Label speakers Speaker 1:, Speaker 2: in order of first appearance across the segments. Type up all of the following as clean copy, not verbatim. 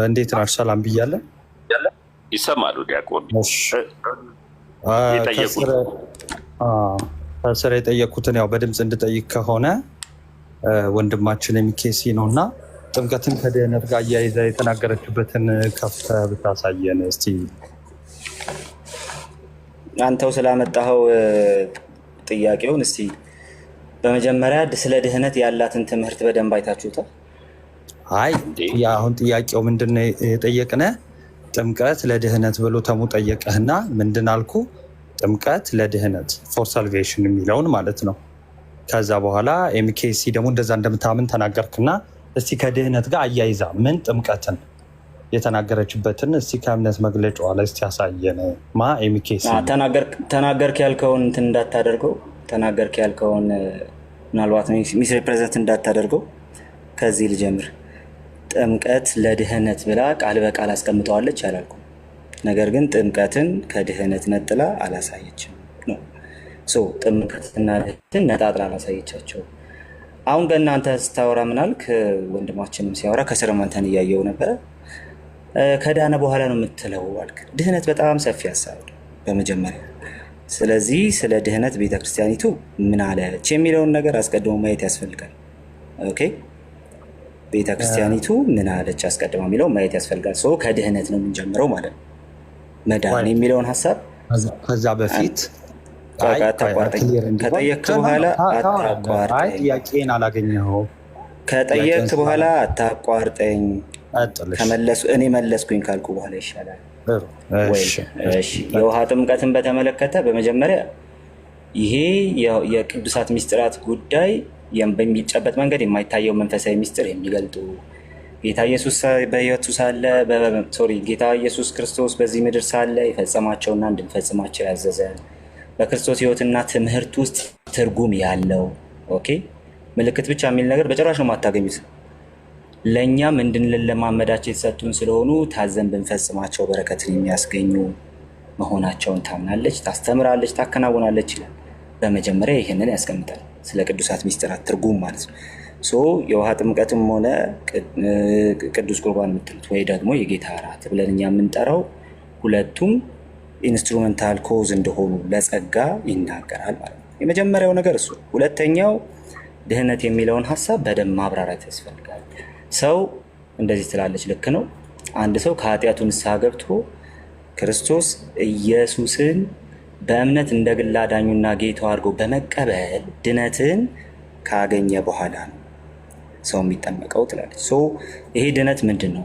Speaker 1: እንዴት ናችሁ? ሰላም ብያለሁ።
Speaker 2: ይሰማሉ ዲያቆን?
Speaker 1: ከስር የጠየኩትን ያው በድምፅ እንድጠይቅ ከሆነ ወንድማችን የሚኬሲ ነው እና ጥምቀትን ከድህነት ጋር አያይዛ የተናገረችበትን ከፍተህ ብታሳየን እስቲ።
Speaker 3: አንተው ስላመጣኸው ጥያቄውን እስቲ በመጀመሪያ ስለ ድህነት ያላትን ትምህርት በደንብ አይታችሁታል?
Speaker 1: አይ አሁን ጥያቄው ምንድን ነው የጠየቅነ? ጥምቀት ለድህነት ብሎ ተሙ ጠየቀህና ምንድን አልኩ? ጥምቀት ለድህነት ፎር ሳልቬሽን የሚለውን ማለት ነው። ከዛ በኋላ ኤምኬሲ ደግሞ እንደዛ እንደምታምን ተናገርክና እስቲ ከድህነት ጋር አያይዛ ምን ጥምቀትን የተናገረችበትን እስቲ ከእምነት መግለጫዋ ላይ እስቲ ያሳየን። ማ ኤምኬሲ
Speaker 3: ተናገርክ ያልከውን እንትን እንዳታደርገው፣ ተናገርክ ያልከውን ምናልባት ሚስ ሪፕሬዘንት እንዳታደርገው። ከዚህ ልጀምር። ጥምቀት ለድህነት ብላ ቃል በቃል አስቀምጠዋለች አላልኩም። ነገር ግን ጥምቀትን ከድህነት ነጥላ አላሳየችም ነው። ጥምቀትና ድህነትን ነጣጥላ አላሳየቻቸው። አሁን በእናንተ ስታወራ ምናልክ? ወንድማችንም ሲያወራ ከስር አንተን እያየው ነበረ። ከዳነ በኋላ ነው የምትለው አልክ። ድህነት በጣም ሰፊ ሀሳብ በመጀመሪያ። ስለዚህ ስለ ድህነት ቤተክርስቲያኒቱ ምን አለች የሚለውን ነገር አስቀድሞ ማየት ያስፈልጋል። ኦኬ፣ ቤተክርስቲያኒቱ ምን አለች አስቀድማ የሚለው ማየት ያስፈልጋል። ከድህነት ነው የምንጀምረው ማለት ነው፣ መዳን የሚለውን ሀሳብ።
Speaker 1: ከዛ በፊት
Speaker 3: ከጠየቅክ በኋላ አታቋርጠኝ።
Speaker 1: ጥያቄን አላገኘኸውም።
Speaker 3: ከጠየቅክ በኋላ አታቋርጠኝ። እኔ መለስኩኝ ካልኩ በኋላ ይሻላል። የውሃ ጥምቀትን በተመለከተ በመጀመሪያ ይሄ የቅዱሳት ሚስጥራት ጉዳይ በሚጨበጥ መንገድ የማይታየው መንፈሳዊ ሚስጥር የሚገልጡ ጌታ ኢየሱስ በሕይወቱ ሳለ ጌታ ኢየሱስ ክርስቶስ በዚህ ምድር ሳለ የፈጸማቸውና እንድንፈጽማቸው ያዘዘን በክርስቶስ ሕይወትና ትምህርት ውስጥ ትርጉም ያለው ኦኬ፣ ምልክት ብቻ የሚል ነገር በጭራሽ ነው የማታገኙት። ለእኛም እንድንለማመዳቸው የተሰጡን ስለሆኑ ታዘን ብንፈጽማቸው በረከትን የሚያስገኙ መሆናቸውን ታምናለች፣ ታስተምራለች፣ ታከናውናለች ይላል። በመጀመሪያ ይህንን ያስቀምጣል፣ ስለ ቅዱሳት ሚስጥራት ትርጉም ማለት ነው። የውሃ ጥምቀትም ሆነ ቅዱስ ቁርባን የምትሉት ወይ ደግሞ የጌታ እራት ብለን እኛ የምንጠራው ሁለቱም ኢንስትሩመንታል ኮዝ እንደሆኑ ለጸጋ ይናገራል ማለት ነው። የመጀመሪያው ነገር እሱ። ሁለተኛው ድህነት የሚለውን ሀሳብ በደንብ ማብራራት ያስፈልጋል። ሰው እንደዚህ ትላለች፣ ልክ ነው። አንድ ሰው ከኃጢአቱ ንስሐ ገብቶ ክርስቶስ ኢየሱስን በእምነት እንደ ግል አዳኙና ጌታው አድርጎ በመቀበል ድነትን ካገኘ በኋላ ነው ሰው የሚጠመቀው ትላለች። ይሄ ድነት ምንድን ነው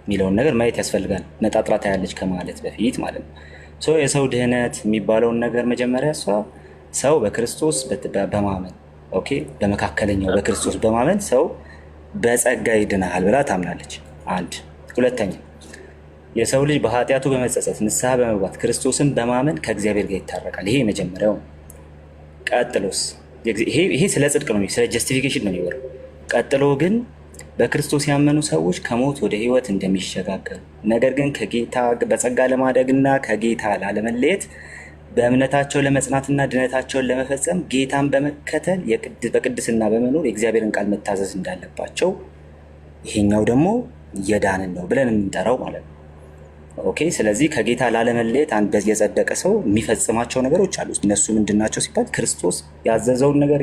Speaker 3: የሚለውን ነገር ማየት ያስፈልጋል። ነጣጥላ ታያለች ከማለት በፊት ማለት ነው። የሰው ድህነት የሚባለውን ነገር መጀመሪያ ሰው በክርስቶስ በማመን ኦኬ፣ በመካከለኛው በክርስቶስ በማመን ሰው በጸጋ ይድናል ብላ ታምናለች። አንድ። ሁለተኛ የሰው ልጅ በኃጢአቱ በመጸጸት ንስሐ በመግባት ክርስቶስን በማመን ከእግዚአብሔር ጋር ይታረቃል። ይሄ የመጀመሪያው። ቀጥሎስ ይሄ ስለ ጽድቅ ነው፣ ስለ ጀስቲፊኬሽን ነው የሚወራው። ቀጥሎ ግን በክርስቶስ ያመኑ ሰዎች ከሞት ወደ ሕይወት እንደሚሸጋገሩ፣ ነገር ግን ከጌታ በጸጋ ለማደግና ከጌታ ላለመለየት በእምነታቸው ለመጽናትና ድነታቸውን ለመፈጸም ጌታን በመከተል በቅድስና በመኖር የእግዚአብሔርን ቃል መታዘዝ እንዳለባቸው፣ ይሄኛው ደግሞ የዳንን ነው ብለን የምንጠራው ማለት ነው። ኦኬ። ስለዚህ ከጌታ ላለመለየት አንድ በዚህ የጸደቀ ሰው የሚፈጽማቸው ነገሮች አሉ። እነሱ ምንድናቸው ሲባል ክርስቶስ ያዘዘውን ነገር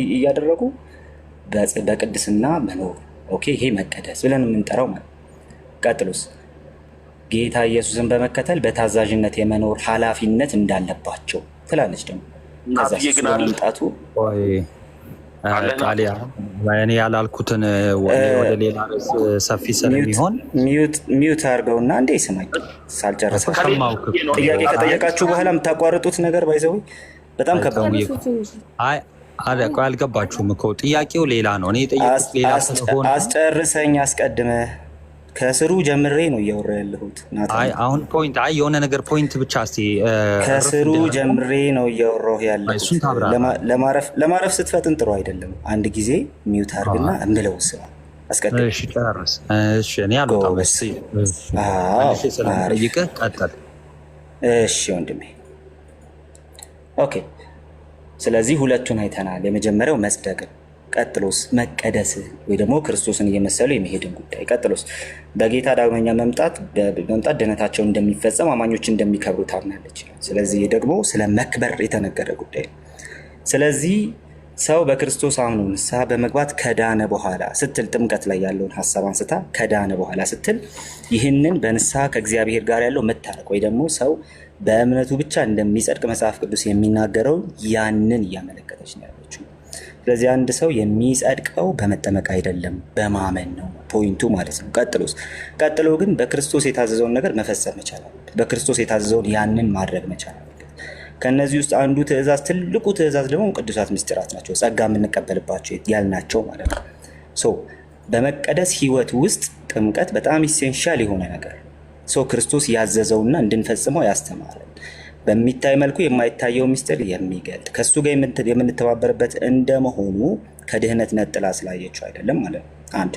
Speaker 3: እያደረጉ በቅድስና መኖር። ኦኬ፣ ይሄ መቀደስ ብለን የምንጠራው ማለት ነው። ቀጥሎስ ጌታ ኢየሱስን በመከተል በታዛዥነት የመኖር ኃላፊነት እንዳለባቸው ትላለች። ደግሞ ከዛ መምጣቱ
Speaker 1: ቃሊያ እኔ ያላልኩትን ወደ ሌላ ርዕስ ሰፊ ስለሚሆን
Speaker 3: ሚዩት አድርገውና እንዴ ይስማኝ ሳልጨረሰ ጥያቄ ከጠየቃችሁ በኋላ የምታቋርጡት ነገር ባይዘው በጣም ከባድ ነው።
Speaker 1: አልገባችሁም እኮ ጥያቄው ሌላ ነው። እኔ የጠየቁት ሌላ ስለሆነ
Speaker 3: አስጨርሰኝ አስቀድመ ከስሩ ጀምሬ ነው እያወራ ያለሁት።
Speaker 1: አሁን ፖይንት የሆነ ነገር ፖይንት ብቻ እስኪ
Speaker 3: ከስሩ ጀምሬ ነው እያወራሁ ያለሁት። ለማረፍ ስትፈጥን ጥሩ አይደለም። አንድ ጊዜ ሚውት አድርግና እምለው ስማ አስቀድም።
Speaker 1: እሺ ጨርስ። እሺ እኔ አልወጣም። ስለጠይቅህ ቀጥል።
Speaker 3: እሺ ወንድሜ። ኦኬ። ስለዚህ ሁለቱን አይተናል። የመጀመሪያው መጽደቅን ቀጥሎስ መቀደስ ወይ ደግሞ ክርስቶስን እየመሰሉ የመሄድን ጉዳይ። ቀጥሎስ በጌታ ዳግመኛ መምጣት ድህነታቸው እንደሚፈጸም አማኞች እንደሚከብሩ ታምናለች። ስለዚህ ደግሞ ስለ መክበር የተነገረ ጉዳይ ነው። ስለዚህ ሰው በክርስቶስ አምኖ ንስሐ በመግባት ከዳነ በኋላ ስትል ጥምቀት ላይ ያለውን ሀሳብ አንስታ ከዳነ በኋላ ስትል ይህንን በንስሐ ከእግዚአብሔር ጋር ያለው መታረቅ ወይ ደግሞ ሰው በእምነቱ ብቻ እንደሚጸድቅ መጽሐፍ ቅዱስ የሚናገረውን ያንን እያመለከተች ነው ያለችው። ስለዚህ አንድ ሰው የሚጸድቀው በመጠመቅ አይደለም በማመን ነው ፖይንቱ ማለት ነው። ቀጥሎ ግን በክርስቶስ የታዘዘውን ነገር መፈጸም መቻል አለበት። በክርስቶስ የታዘዘውን ያንን ማድረግ መቻል አለበት። ከነዚህ ውስጥ አንዱ ትእዛዝ፣ ትልቁ ትእዛዝ ደግሞ ቅዱሳት ምስጢራት ናቸው፣ ጸጋ የምንቀበልባቸው ያልናቸው ማለት ነው። በመቀደስ ህይወት ውስጥ ጥምቀት በጣም ኢሴንሻል የሆነ ነገር ክርስቶስ ያዘዘውና እንድንፈጽመው ያስተማረን በሚታይ መልኩ የማይታየው ምስጢር የሚገልጥ ከሱ ጋር የምንተባበርበት እንደመሆኑ ከድህነት ነጥላ ስላየችው አይደለም ማለት ነው። አንድ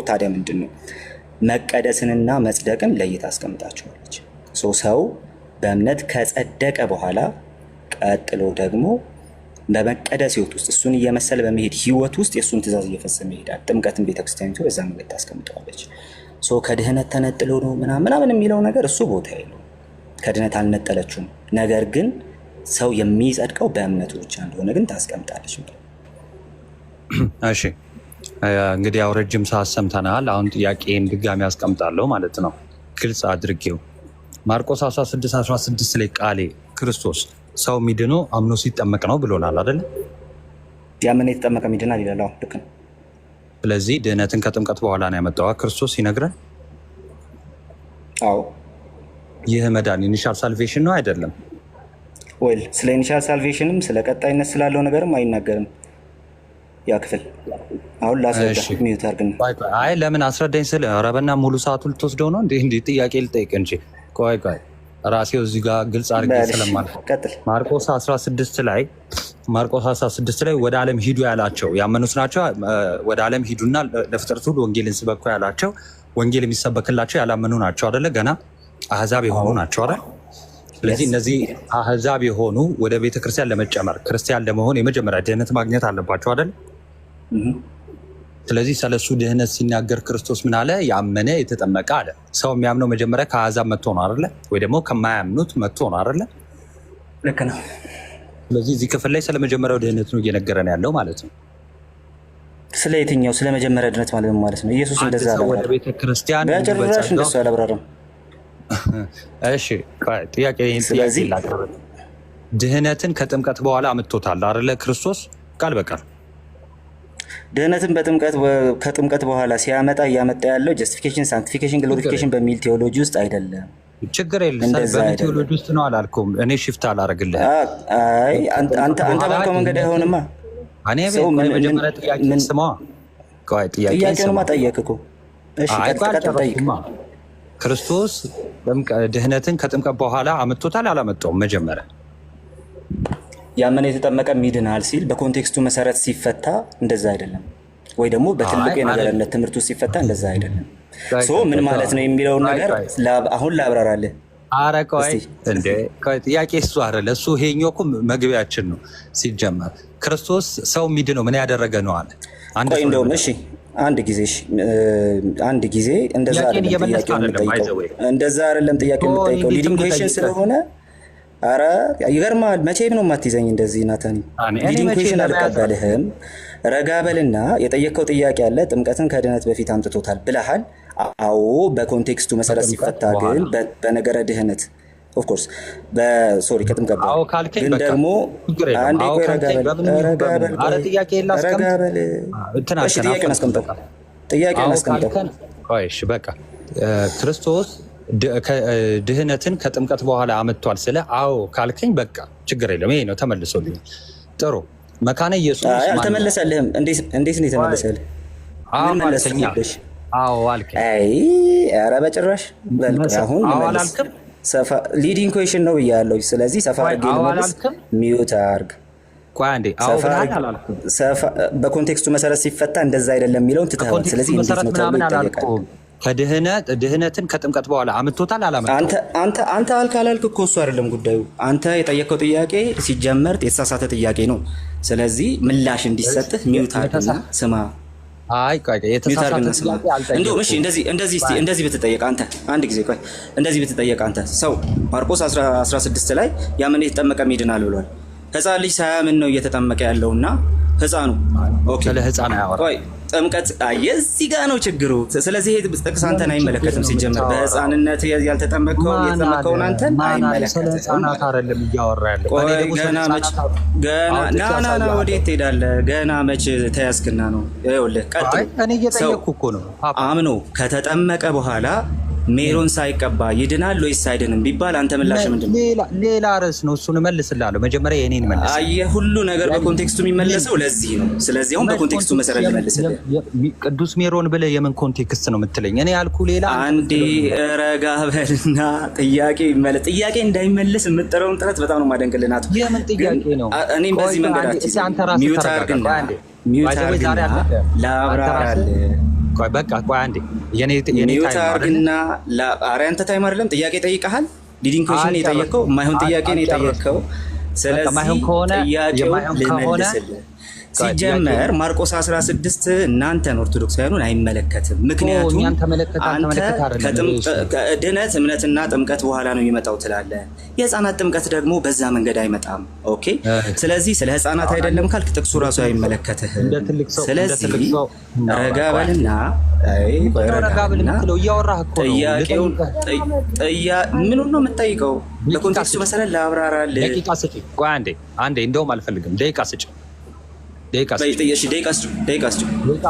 Speaker 3: ታዲያ ምንድን ነው መቀደስንና መጽደቅን ለይታ አስቀምጣቸዋለች። ሰው በእምነት ከጸደቀ በኋላ ቀጥሎ ደግሞ በመቀደስ ህይወት ውስጥ እሱን እየመሰለ በመሄድ ህይወት ውስጥ የእሱን ትእዛዝ እየፈጸመ ይሄዳል። ጥምቀትን ቤተክርስቲያኒቱ በዛ መንገድ ታስቀምጠዋለች። ከድህነት ተነጥሎ ነው ምናምን የሚለው ነገር እሱ ቦታ የለው። ከድህነት አልነጠለችውም። ነገር ግን ሰው የሚጸድቀው በእምነቱ ብቻ እንደሆነ ግን ታስቀምጣለች።
Speaker 1: እሺ እንግዲህ ያው ረጅም ሰዓት ሰምተናል። አሁን ጥያቄን ድጋሚ አስቀምጣለሁ ማለት ነው፣ ግልጽ አድርጌው። ማርቆስ 16:16 ላይ ቃሌ ክርስቶስ ሰው የሚድነው አምኖ ሲጠመቅ ነው ብሎናል አይደል?
Speaker 3: ያምን የተጠመቀ ይድናል ይላል። ልክ ነው።
Speaker 1: ስለዚህ ድህነትን ከጥምቀት በኋላ ነው ያመጣው ክርስቶስ ይነግረን።
Speaker 3: አዎ
Speaker 1: ይህ መዳን ኢኒሻል ሳልቬሽን ነው አይደለም?
Speaker 3: ወይ ስለ ኢኒሻል ሳልቬሽንም ስለ ቀጣይነት ስላለው ነገርም አይናገርም ያ ክፍል። አሁን ላስረዳ ሚዩት አድርግና።
Speaker 1: አይ ለምን አስረዳኝ ስለ ረበና ሙሉ ሰዓቱ ልትወስደው ነው እንዴ? ጥያቄ ልጠይቅ እንጂ ቆይ ራሴው እዚህ ጋር ግልጽ አድርጌ ስለማልኩ ማርቆስ 16 ላይ ወደ ዓለም ሂዱ ያላቸው ያመኑት ናቸው። ወደ ዓለም ሂዱና ለፍጥረት ሁሉ ወንጌልን ስበኩ ያላቸው ወንጌል የሚሰበክላቸው ያላመኑ ናቸው አይደለ? ገና አህዛብ የሆኑ ናቸው አይደል? ስለዚህ እነዚህ አህዛብ የሆኑ ወደ ቤተክርስቲያን ለመጨመር ክርስቲያን ለመሆን የመጀመሪያ ድህነት ማግኘት አለባቸው አይደል? ስለዚህ ስለሱ ድህነት ሲናገር ክርስቶስ ምን አለ? ያመነ የተጠመቀ አለ። ሰው የሚያምነው መጀመሪያ ከአህዛብ መጥቶ ነው አይደለ? ወይ ደግሞ ከማያምኑት መጥቶ ነው አይደለ?
Speaker 3: ልክ ነው።
Speaker 1: ስለዚህ እዚህ ክፍል ላይ ስለመጀመሪያው ድህነት ነው እየነገረን ያለው ማለት ነው።
Speaker 3: ስለ የትኛው? ስለ መጀመሪያ ድህነት ማለት ነው። ኢየሱስ እንደዛ አለ
Speaker 1: ወደ ቤተክርስቲያን
Speaker 3: በጭራሽ እንደሱ አላብራራም።
Speaker 1: እሺ ጥያቄ ድህነትን ከጥምቀት በኋላ አምጥቶታል አይደለ? ክርስቶስ ቃል በቃል
Speaker 3: ድህነትን ከጥምቀት በኋላ ሲያመጣ እያመጣ ያለው ጀስቲፊኬሽን፣ ሳንክቲፊኬሽን፣ ግሎሪፊኬሽን በሚል ቴዎሎጂ ውስጥ አይደለም።
Speaker 1: ችግር የለም። በሚል ቴዎሎጂ ውስጥ ነው አላልኩም። እኔ ሽፍት አላረግልህ።
Speaker 3: አይ አንተ ባልከው መንገድ አይሆንማ።
Speaker 1: እኔ መጀመሪያ ጥያቄ ስማ።
Speaker 3: ጥያቄውንማ ጠየቅ እኮ። እሺ ጠይቅ።
Speaker 1: ክርስቶስ ድህነትን ከጥምቀት በኋላ አምጥቶታል አላመጣውም? መጀመሪያ
Speaker 3: ያመነ የተጠመቀ ይድናል ሲል በኮንቴክስቱ መሰረት ሲፈታ እንደዛ አይደለም፣ ወይ ደግሞ በትልቁ የነገርነት ትምህርት ውስጥ ሲፈታ እንደዛ አይደለም። ምን ማለት ነው የሚለውን ነገር አሁን ላብራራልህ።
Speaker 1: ኧረ ቆይ እንደ ጥያቄ እሱ አይደለ፣ እሱ ይሄኛው እኮ መግቢያችን ነው። ሲጀመር ክርስቶስ ሰው የሚድነው ምን ያደረገ ነው አለ።
Speaker 3: ቆይ እንደውም እሺ አንድ ጊዜ እንደዛ አይደለም ጥያቄው የምጠይቀው ሊዲንግ ኩዌሽን ስለሆነ። ኧረ ይገርማል። መቼም ነው የማትይዘኝ እንደዚህ ናታኒ። ሊዲንግ ኩዌሽን አልቀበልህም። ረጋ በልና የጠየቀው ጥያቄ አለ። ጥምቀትን ከድህነት በፊት አምጥቶታል ብለሃል። አዎ በኮንቴክስቱ መሰረት ሲፈታ ግን በነገረ ድህነት ኦፍኮርስ ከጥምቀት ግን ደግሞ አንዴ ቆይ ረጋ ጥያቄውን አስቀምጠው።
Speaker 1: በቃ ክርስቶስ ድህነትን ከጥምቀት በኋላ አመጥቷል ስለ አዎ ካልከኝ በቃ ችግር የለም። ይሄ ነው ተመልሶልኝ። ጥሩ መካነ ኢየሱስ
Speaker 3: አልተመለሰልህም። እንዴት ነው የተመለሰልህ?
Speaker 1: አዎ አልከኝ።
Speaker 3: ኧረ በጭራሽ አሁን ሊዲንግ ኩዌሽን ነው ብያለሁ። ስለዚህ ሰፋ አድርጌ ልመልስ። ሚዩት አድርግ። በኮንቴክስቱ መሰረት ሲፈታ እንደዛ አይደለም የሚለውን ትተኸዋል። ስለዚህ እንዴት ነው ተብሎ ይጠየቃል።
Speaker 1: ድህነትን ከጥምቀት በኋላ አምጥቶታል አላመጣም?
Speaker 3: አንተ አላልክ እኮ እሱ አይደለም ጉዳዩ። አንተ የጠየቀው ጥያቄ ሲጀመር የተሳሳተ ጥያቄ ነው። ስለዚህ ምላሽ እንዲሰጥህ ሚውት አድርግና ስማ።
Speaker 1: አይ ቆይ የተሳሳተ ጥያቄ አልጠየቅኩም።
Speaker 3: እንደዚህ ብትጠየቅ አንተ አንድ ጊዜ ቆይ፣ እንደዚህ ብትጠየቅ አንተ ሰው ማርቆስ 16 ላይ ያመነ የተጠመቀ ይድናል ብሏል። ሕፃን ልጅ ሳያምን ነው እየተጠመቀ ያለውና ሕፃኑ ኦኬ፣
Speaker 1: ስለ ሕፃን አያወራ።
Speaker 3: ቆይ ጥምቀት እዚህ ጋር ነው ችግሩ። ስለዚህ ይሄ ጥቅስ አንተን አይመለከትም። ሲጀመር በሕፃንነት ያልተጠመቀውን የተጠመቀውን አንተን አይመለከትም።
Speaker 1: ስለ ሕፃናት አይደለም እያወራ ያለው።
Speaker 3: ገና ወዴት ትሄዳለህ? ገና መች ተያዝክና ነው? ይኸውልህ ቀጥሎ
Speaker 1: እኔ እየጠየቅኩ እኮ ነው።
Speaker 3: አምኖ ከተጠመቀ በኋላ ሜሮን ሳይቀባ ይድናል ወይስ አይድንም ቢባል አንተ ምላሽ ምንድን ነው?
Speaker 1: ሌላ ርዕስ ነው። እሱን እመልስልሃለሁ። መጀመሪያ የኔን መልስ።
Speaker 3: አየህ፣ ሁሉ ነገር በኮንቴክስቱ የሚመለሰው ለዚህ ነው። ስለዚህ አሁን በኮንቴክስቱ መሰረት ልመልስልህ።
Speaker 1: ቅዱስ ሜሮን ብለህ የምን ኮንቴክስት ነው የምትለኝ? እኔ ያልኩህ ሌላ። አንዴ
Speaker 3: ረጋ በልና ጥያቄ እንዳይመልስ የምጥረውን ጥረት በጣም ነው የማደንቅልህ። ናቱ
Speaker 1: የምን ጥያቄ ነው?
Speaker 3: እኔም በዚህ መንገድ ሚውት አድርግና ላብራራልህ።
Speaker 1: በቃ ቆይ አንዴ
Speaker 3: ሚውት አድርግና አንተ ታይም አይደለም ጥያቄ ጠይቀሃል። ሊዲንግ ኩዌሽን የጠየቀው የማይሆን ጥያቄ ነው የጠየቀው። ስለዚህ ጥያቄውን ልመልስልህ። ሲጀመር ማርቆስ 16 እናንተን ኦርቶዶክሳውያኑን አይመለከትም። ምክንያቱም አንተ ድነት እምነትና ጥምቀት በኋላ ነው የሚመጣው ትላለህ። የህፃናት ጥምቀት ደግሞ በዛ መንገድ አይመጣም። ኦኬ፣ ስለዚህ ስለ ህፃናት አይደለም ካልክ ጥቅሱ ራሱ አይመለከትህም። ስለዚህ ረጋ በልና ምኑን ነው የምትጠይቀው? በኮንቴክስቱ መሰረት ላብራራልህ።
Speaker 1: ደቂቃ ስጪኝ። ቆይ አንዴ እንደውም አልፈልግም። ደቂቃ ስጪኝ። ደቂቃ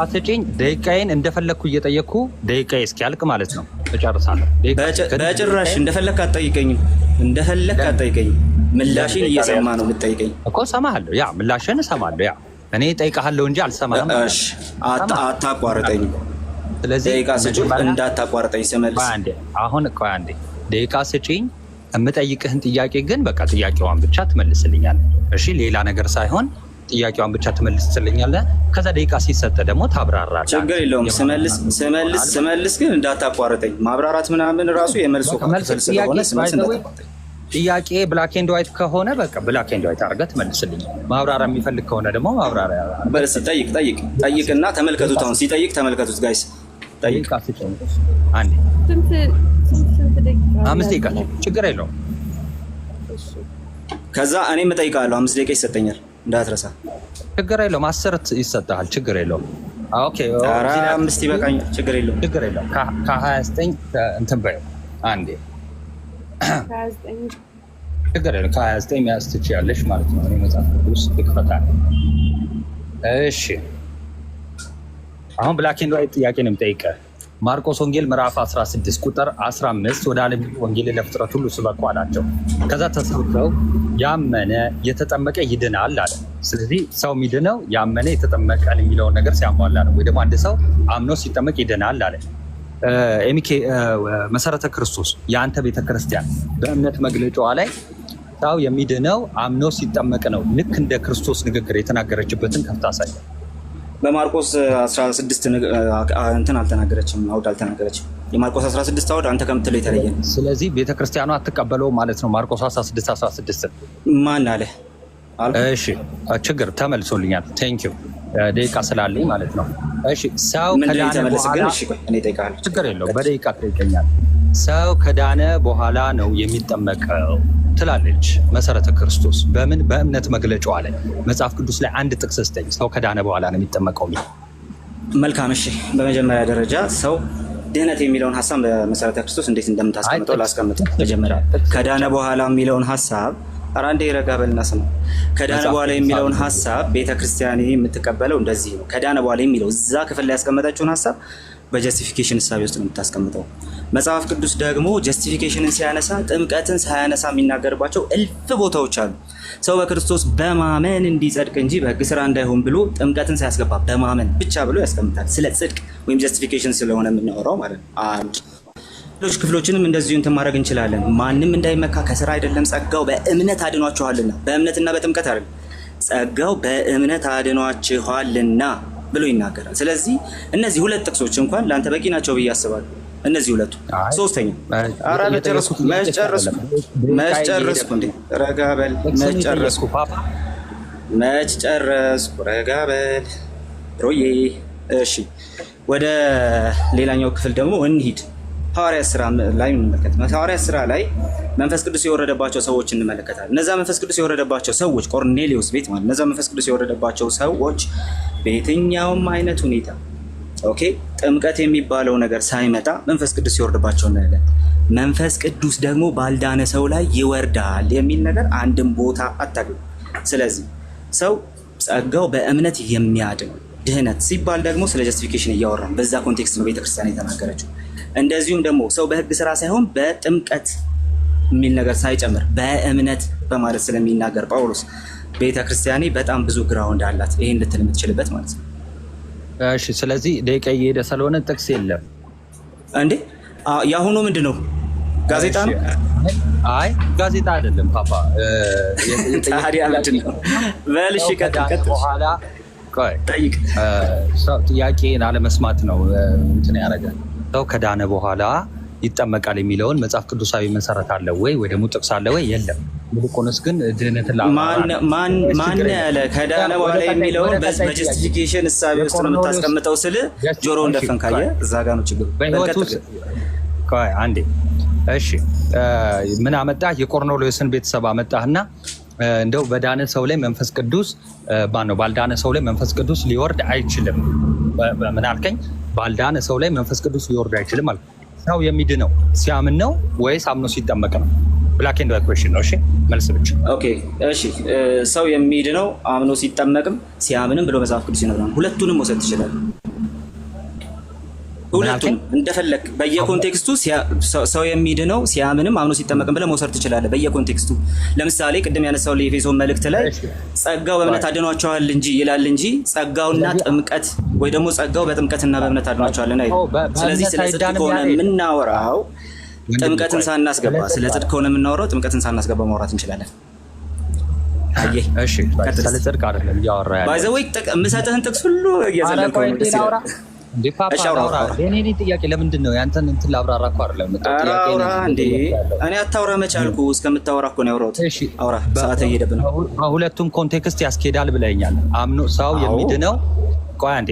Speaker 1: ስጪኝ። ደቂቃዬን እንደፈለግኩ እየጠየቅኩ ደቂቃዬ እስኪያልቅ ማለት ነው እጨርሳለሁ።
Speaker 3: በጭራሽ እንደፈለግክ አትጠይቀኝም። ምላሽን እየሰማ ነው የምትጠይቀኝ
Speaker 1: እኮ። እሰማሃለሁ። ያ ምላሽን እሰማለሁ። ያ እኔ እጠይቅሃለሁ እንጂ አልሰማህም።
Speaker 3: አታቋርጠኝ። ስለዚህ ደቂቃ ስጪኝ፣ እንዳታቋርጠኝ ስመልስ።
Speaker 1: አሁን ቆይ አንዴ ደቂቃ ስጪኝ። የምጠይቅህን ጥያቄ ግን በቃ ጥያቄዋን ብቻ ትመልስልኛለህ። እሺ፣ ሌላ ነገር ሳይሆን ጥያቄዋን ብቻ ትመልስልኛለህ። ከዛ ደቂቃ ሲሰጥ ደግሞ ታብራራለህ።
Speaker 3: ችግር የለውም። ስመልስ ግን እንዳታቋርጠኝ። ማብራራት ምናምን ራሱ የመልሶ ክፍል ስለሆነ ስመልስ እንዳታቋርጠኝ።
Speaker 1: ጥያቄ ብላክ ኤንድ ዋይት ከሆነ በቃ ብላክ ኤንድ ዋይት አድርገህ ትመልስልኛለህ። ማብራሪያ የሚፈልግ ከሆነ ደግሞ ማብራሪያ
Speaker 3: በስ ጠይቅና ተመልከቱት። አሁን ሲጠይቅ ተመልከቱት ጋይስ። ጠይቅ።
Speaker 1: አንዴ 5 ደቂቃ ችግር የለውም።
Speaker 3: ከዛ እኔም እጠይቃለሁ። 5 ደቂቃ ይሰጠኛል እንዳትረሳ።
Speaker 1: ችግር የለውም። 10 ይሰጥሃል። ችግር የለውም። ኦኬ፣
Speaker 3: 5 ይበቃኛል። ችግር የለውም።
Speaker 1: ከ29 እንትን በይው አንዴ። ችግር የለውም። ከ29 መያዝ ትችያለሽ ማለት ነው። እኔ መጽሐፍ ቅዱስ ልክፈታለሁ። እሺ፣ አሁን ብላክ ኤንድ ዋይት ጥያቄ ነው የምጠይቀህ። ማርቆስ ወንጌል ምዕራፍ 16 ቁጥር 15 ወደ ዓለም ወንጌል ለፍጥረት ሁሉ ስበኩ አላቸው። ከዛ ተሰብከው ያመነ የተጠመቀ ይድናል አለ። ስለዚህ ሰው የሚድነው ያመነ የተጠመቀ የሚለውን ነገር ሲያሟላ ነው። ወይ ደግሞ አንድ ሰው አምኖ ሲጠመቅ ይድናል አለ። መሰረተ ክርስቶስ የአንተ ቤተክርስቲያን በእምነት መግለጫዋ ላይ ሰው የሚድነው አምኖ ሲጠመቅ ነው። ልክ እንደ ክርስቶስ ንግግር የተናገረችበትን ከፍታ አሳይ።
Speaker 3: በማርቆስ 16 እንትን አልተናገረችም፣ አውድ አልተናገረችም። የማርቆስ 16 አውድ አንተ ከምትለው የተለየ ነው።
Speaker 1: ስለዚህ ቤተክርስቲያኗ አትቀበለው ማለት ነው። ማርቆስ 16
Speaker 3: ማን አለ?
Speaker 1: እሺ፣ ችግር ተመልሶልኛል። ቴንክ ዩ ደቂቃ ስላለኝ ማለት ነው። እሺ፣ ሰው ከዳነ በኋላ ችግር የለውም፣ በደቂቃ ትጠይቀኛል። ሰው ከዳነ በኋላ ነው የሚጠመቀው ትላለች መሰረተ ክርስቶስ። በምን? በእምነት መግለጫዋ ላይ መጽሐፍ ቅዱስ ላይ አንድ ጥቅስ ስጠኝ። ሰው ከዳነ በኋላ ነው የሚጠመቀው።
Speaker 3: መልካም። እሺ፣ በመጀመሪያ ደረጃ ሰው ድህነት የሚለውን ሀሳብ በመሰረተ ክርስቶስ እንዴት እንደምታስቀምጠው ላስቀምጥ። መጀመሪያ ከዳነ በኋላ የሚለውን ሀሳብ አንዴ ረጋ በልና ስማ። ከዳነ በኋላ የሚለውን ሀሳብ ቤተክርስቲያን የምትቀበለው እንደዚህ ነው። ከዳነ በኋላ የሚለው እዛ ክፍል ላይ ያስቀመጠችውን ሀሳብ በጀስቲፊኬሽን እሳቤ ውስጥ ነው የምታስቀምጠው። መጽሐፍ ቅዱስ ደግሞ ጀስቲፊኬሽንን ሲያነሳ ጥምቀትን ሳያነሳ የሚናገርባቸው እልፍ ቦታዎች አሉ። ሰው በክርስቶስ በማመን እንዲጸድቅ እንጂ በሕግ ስራ እንዳይሆን ብሎ ጥምቀትን ሳያስገባ በማመን ብቻ ብሎ ያስቀምጣል። ስለ ጽድቅ ወይም ጀስቲፊኬሽን ስለሆነ የምናወራው ማለት ነው። ሌሎች ክፍሎችንም እንደዚሁ እንትን ማድረግ እንችላለን። ማንም እንዳይመካ ከስራ አይደለም፣ ጸጋው በእምነት አድኗችኋልና። በእምነትና በጥምቀት አይደለም፣ ጸጋው በእምነት አድኗችኋልና ብሎ ይናገራል። ስለዚህ እነዚህ ሁለት ጥቅሶች እንኳን ለአንተ በቂ ናቸው ብዬ አስባለሁ። እነዚህ ሁለቱ። ሶስተኛ ኧረ መጨረስኩ እንዴ ረጋ በል መች ጨረስኩ ረጋ በል ሮዬ። እሺ ወደ ሌላኛው ክፍል ደግሞ እንሂድ። ሐዋርያት ሥራ ላይ እንመለከት። ሐዋርያት ሥራ ላይ መንፈስ ቅዱስ የወረደባቸው ሰዎች እንመለከታለን። እነዛ መንፈስ ቅዱስ የወረደባቸው ሰዎች ቆርኔሌዎስ ቤት ማለት እነዛ መንፈስ ቅዱስ የወረደባቸው ሰዎች በየትኛውም አይነት ሁኔታ ኦኬ ጥምቀት የሚባለው ነገር ሳይመጣ መንፈስ ቅዱስ ሲወርድባቸው እናያለን። መንፈስ ቅዱስ ደግሞ ባልዳነ ሰው ላይ ይወርዳል የሚል ነገር አንድም ቦታ አታገኙ። ስለዚህ ሰው ጸጋው በእምነት የሚያድን ድህነት ሲባል ደግሞ ስለ ጀስቲፊኬሽን እያወራን በዛ ኮንቴክስት ነው ቤተክርስቲያን የተናገረችው። እንደዚሁም ደግሞ ሰው በህግ ስራ ሳይሆን በጥምቀት የሚል ነገር ሳይጨምር በእምነት በማለት ስለሚናገር ጳውሎስ ቤተክርስቲያኔ በጣም ብዙ ግራውንድ አላት ይሄን ልትል የምትችልበት ማለት ነው።
Speaker 1: እሺ ስለዚህ ደቂቃ እየሄደ ስለሆነ ጥቅስ የለም
Speaker 3: እንዴ? የአሁኑ ምንድን ነው? ጋዜጣ ነው?
Speaker 1: አይ ጋዜጣ አይደለም ፓፓ።
Speaker 3: ታዲያ ምንድን ነው? በል እሺ ቀጥል።
Speaker 1: በኋላ ጠይቅ። ጥያቄን አለመስማት ነው እንትን ያደርጋል። ሰው ከዳነ በኋላ ይጠመቃል የሚለውን መጽሐፍ ቅዱሳዊ መሰረት አለ ወይ ደግሞ ጥቅስ አለ ወይ? የለም። ይልቁንስ ግን ድህነትን
Speaker 3: ማን ያለ ከዳነ በኋላ የሚለውን በጀስቲፊኬሽን እሳቤ ውስጥ ነው የምታስቀምጠው ስል ጆሮ እንደፈን ካየ እዛ ጋር ነው ችግሩ።
Speaker 1: በህይወት ውስጥ አንዴ እሺ ምን አመጣህ? የቆርኔሌዎስን ቤተሰብ አመጣህና እንደው በዳነ ሰው ላይ መንፈስ ቅዱስ ባልዳነ ሰው ላይ መንፈስ ቅዱስ ሊወርድ አይችልም። ምን አልከኝ? ባልዳነ ሰው ላይ መንፈስ ቅዱስ ሊወርድ አይችልም ማለት ሰው የሚድነው ሲያምን ነው ወይስ አምኖ ሲጠመቅ ነው? ብላክ ኤንድ ዋይት ኩዌስችን ነው። እሺ መልስ ብቻ። ኦኬ
Speaker 3: እሺ ሰው የሚድነው አምኖ ሲጠመቅም ሲያምንም ብሎ መጽሐፍ ቅዱስ ይነግራል። ሁለቱንም መውሰድ ትችላለህ። ሁለቱም እንደፈለክ በየኮንቴክስቱ ሰው የሚድነው ሲያምንም አምኖ ሲጠመቅም ብለህ መውሰድ ትችላለህ በየኮንቴክስቱ። ለምሳሌ ቅድም ያነሳው የኤፌሶን መልእክት ላይ ጸጋው በእምነት አድኗቸዋል እንጂ ይላል እንጂ ጸጋውና ጥምቀት ወይ ደግሞ ጸጋው በጥምቀትና በእምነት አድኗቸዋል አይደል? ስለዚህ ስለ ጽድቅ ከሆነ የምናወራው ጥምቀትን ሳናስገባ ስለ ጽድቅ ከሆነ የምናወራው ጥምቀትን ሳናስገባ ማውራት እንችላለን። አየህ እሺ ስለ ጽድቅ አይደለም እያወራ ያለው ባይ ዘ ወይ የምሰጥህን ጥቅስ ሁሉ እየዘለልከው ነው ደስ ይላል። እንዴ ፓፓ አውራ እኔ ጥያቄ ለምንድን ነው ያንተን እንትን ላብራራ እኮ አይደለም ጥያቄ ነው እንዴ? እኔ አታውራ መቻልኩ እስከምታወራ እኮ ነው ያወራሁት። እሺ አውራ ሰዓት እየሄደብን ነው። በሁለቱም ኮንቴክስት ያስኬዳል ብለኛል። አምኖ ሰው የሚድነው ቆይ አንዴ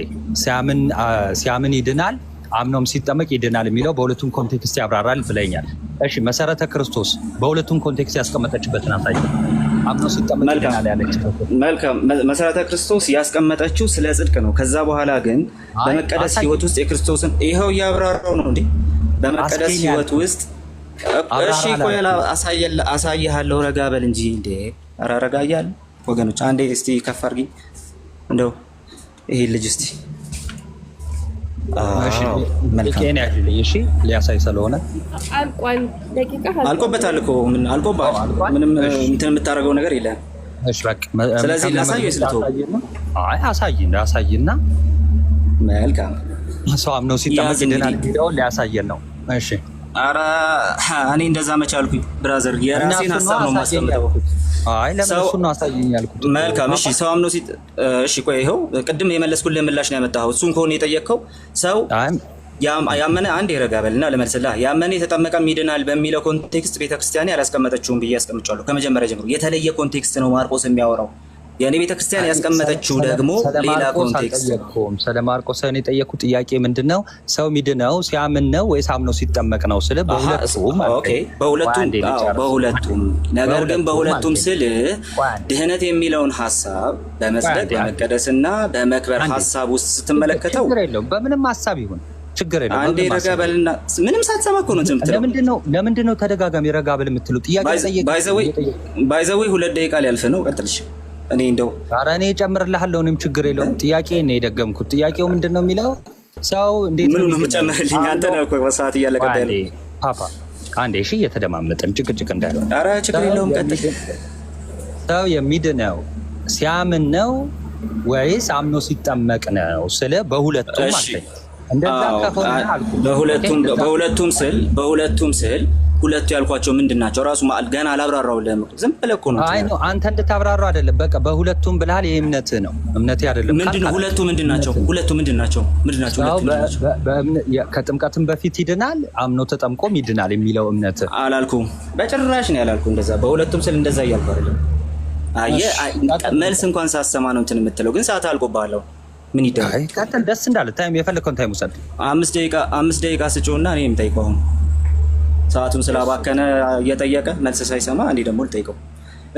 Speaker 3: ሲያምን ይድናል፣ አምኖም ሲጠመቅ ይድናል የሚለው በሁለቱም ኮንቴክስት ያብራራል ብለኛል። እሺ መሰረተ ክርስቶስ በሁለቱም ኮንቴክስት ያስቀመጠችበትን አሳይ። አምኖ ሲጠመቅ ይድናል ያለች መልካም መሰረተ ክርስቶስ ያስቀመጠችው ስለ ጽድቅ ነው። ከዛ በኋላ ግን በመቀደስ ህይወት ውስጥ የክርስቶስን ይሄው ያብራራው ነው እንዴ? በመቀደስ ህይወት ውስጥ እሺ ቆይ አሳይሃለሁ። ረጋ በል እንጂ እንዴ! ኧረ ረጋ እያለ ወገኖች አንዴ እስቲ ከፍ አድርጊ እንደው ይሄ ልጅ እስቲ እሺ ሊያሳይ ስለሆነ አልቆበታል እኮ ምን አልቆባል? ምንም እንትን የምታደርገው ነገር የለም። እሺ በቃ ስለዚህ ላሳይ ስለቶ አሳይና መልካም ሰው አምነው ሲጠመቅ ይድናል የሚለውን ሊያሳየን ነው። እሺ ኧረ እኔ እንደዛ መቻልኩኝ ብራዘር፣ የራሴን ሀሳብ ነው የማስቀምጠው። አይ ለምን እሱን ነው አሳየኝ ያልኩት። መልካም እሺ ሰው አምኖ እሺ ቆይ ይኸው ቅድም የመለስኩልህ ምላሽ ነው ያመጣኸው። እሱን ከሆነ የጠየቅከው ሰው ያመነ አንድ ይረጋበልና ለመልስልህ ያመነ የተጠመቀም ይድናል በሚለው ኮንቴክስት ቤተክርስቲያን ያላስቀመጠችውን ብዬ አስቀምጫለሁ። ከመጀመሪያ ጀምሮ የተለየ ኮንቴክስት ነው ማርቆስ የሚያወራው። የኔ ቤተክርስቲያን ያስቀመጠችው ደግሞ ሌላ ኮንቴክስት። ስለ ማርቆስ እኔ የጠየኩት ጥያቄ ምንድነው? ሰው ሚድነው ሲያምን ነው ወይስ አምኖ ሲጠመቅ ነው? ስለ በሁለቱም ኦኬ፣ በሁለቱም ነገር ግን በሁለቱም ስል ድህነት የሚለውን ሐሳብ በመስጠት በመቀደስና በመክበር ሐሳብ ውስጥ ስትመለከተው ችግር የለውም። በምንም ሐሳብ ይሁን ችግር የለውም። አንዴ ረጋ በልና ምንም ሳትሰማ እኮ ነው የምትለው። ለምንድነው ተደጋጋሚ ረጋ በል የምትለው? ጥያቄ ጠየቅ። ባይ ዘ ወይ 2 ደቂቃ ሊያልፍ ነው። ቀጥልሽ እኔ እንደው ኧረ እኔ እጨምርልሃለሁ። እኔም ችግር የለውም። ጥያቄ ነው የደገምኩት። ጥያቄው ምንድን ነው የሚለው ሰው እንዴት ነው የምጨምርልኝ? አንተ ነው እኮ ሰዓት እያለቀ ያለው ፓፓ። አንዴ እሺ እየተደማመጥን ጭቅጭቅ እንዳይሆን። ኧረ ችግር የለውም ቀጥል። ሰው የሚድነው ሲያምን ነው ወይስ አምኖ ሲጠመቅ ነው? ስለ በሁለቱም ማለት እንደዛ ከሆነ አልኩ። በሁለቱም ስል ሁለቱ ያልኳቸው ምንድን ናቸው? ራሱ ገና አላብራራሁልህም። ዝም ብለህ እኮ ነው።
Speaker 1: አይ ነው አንተ እንድታብራራው አይደለም። በቃ በሁለቱም ብለሃል። ይሄ እምነትህ ነው፣ እምነቴ አይደለም።
Speaker 3: ምንድን ነው ሁለቱ? ምንድን ናቸው? ሁለቱ ምንድን ናቸው?
Speaker 1: ከጥምቀትም በፊት ይድናል፣ አምኖ ተጠምቆም ይድናል የሚለው እምነትህ
Speaker 3: አላልኩም። በጭራሽ ነው ያላልኩህ እንደዛ። በሁለቱም ስል እንደዛ እያልኩ አይደለም። አየህ መልስ እንኳን ሳሰማ ነው እንትን የምትለው፣ ግን ሰዓት አልቆብሃለሁ። ምን ይደረግ?
Speaker 1: ቀጥል፣ ደስ እንዳለ ታይም፣ የፈለከውን ታይም ውሰድ።
Speaker 3: 5 ደቂቃ ስጭውና እኔ የምጠይቀው አሁን ሰዓቱን ስላባከነ እየጠየቀ መልስ ሳይሰማ እኔ ደግሞ ልጠይቀው።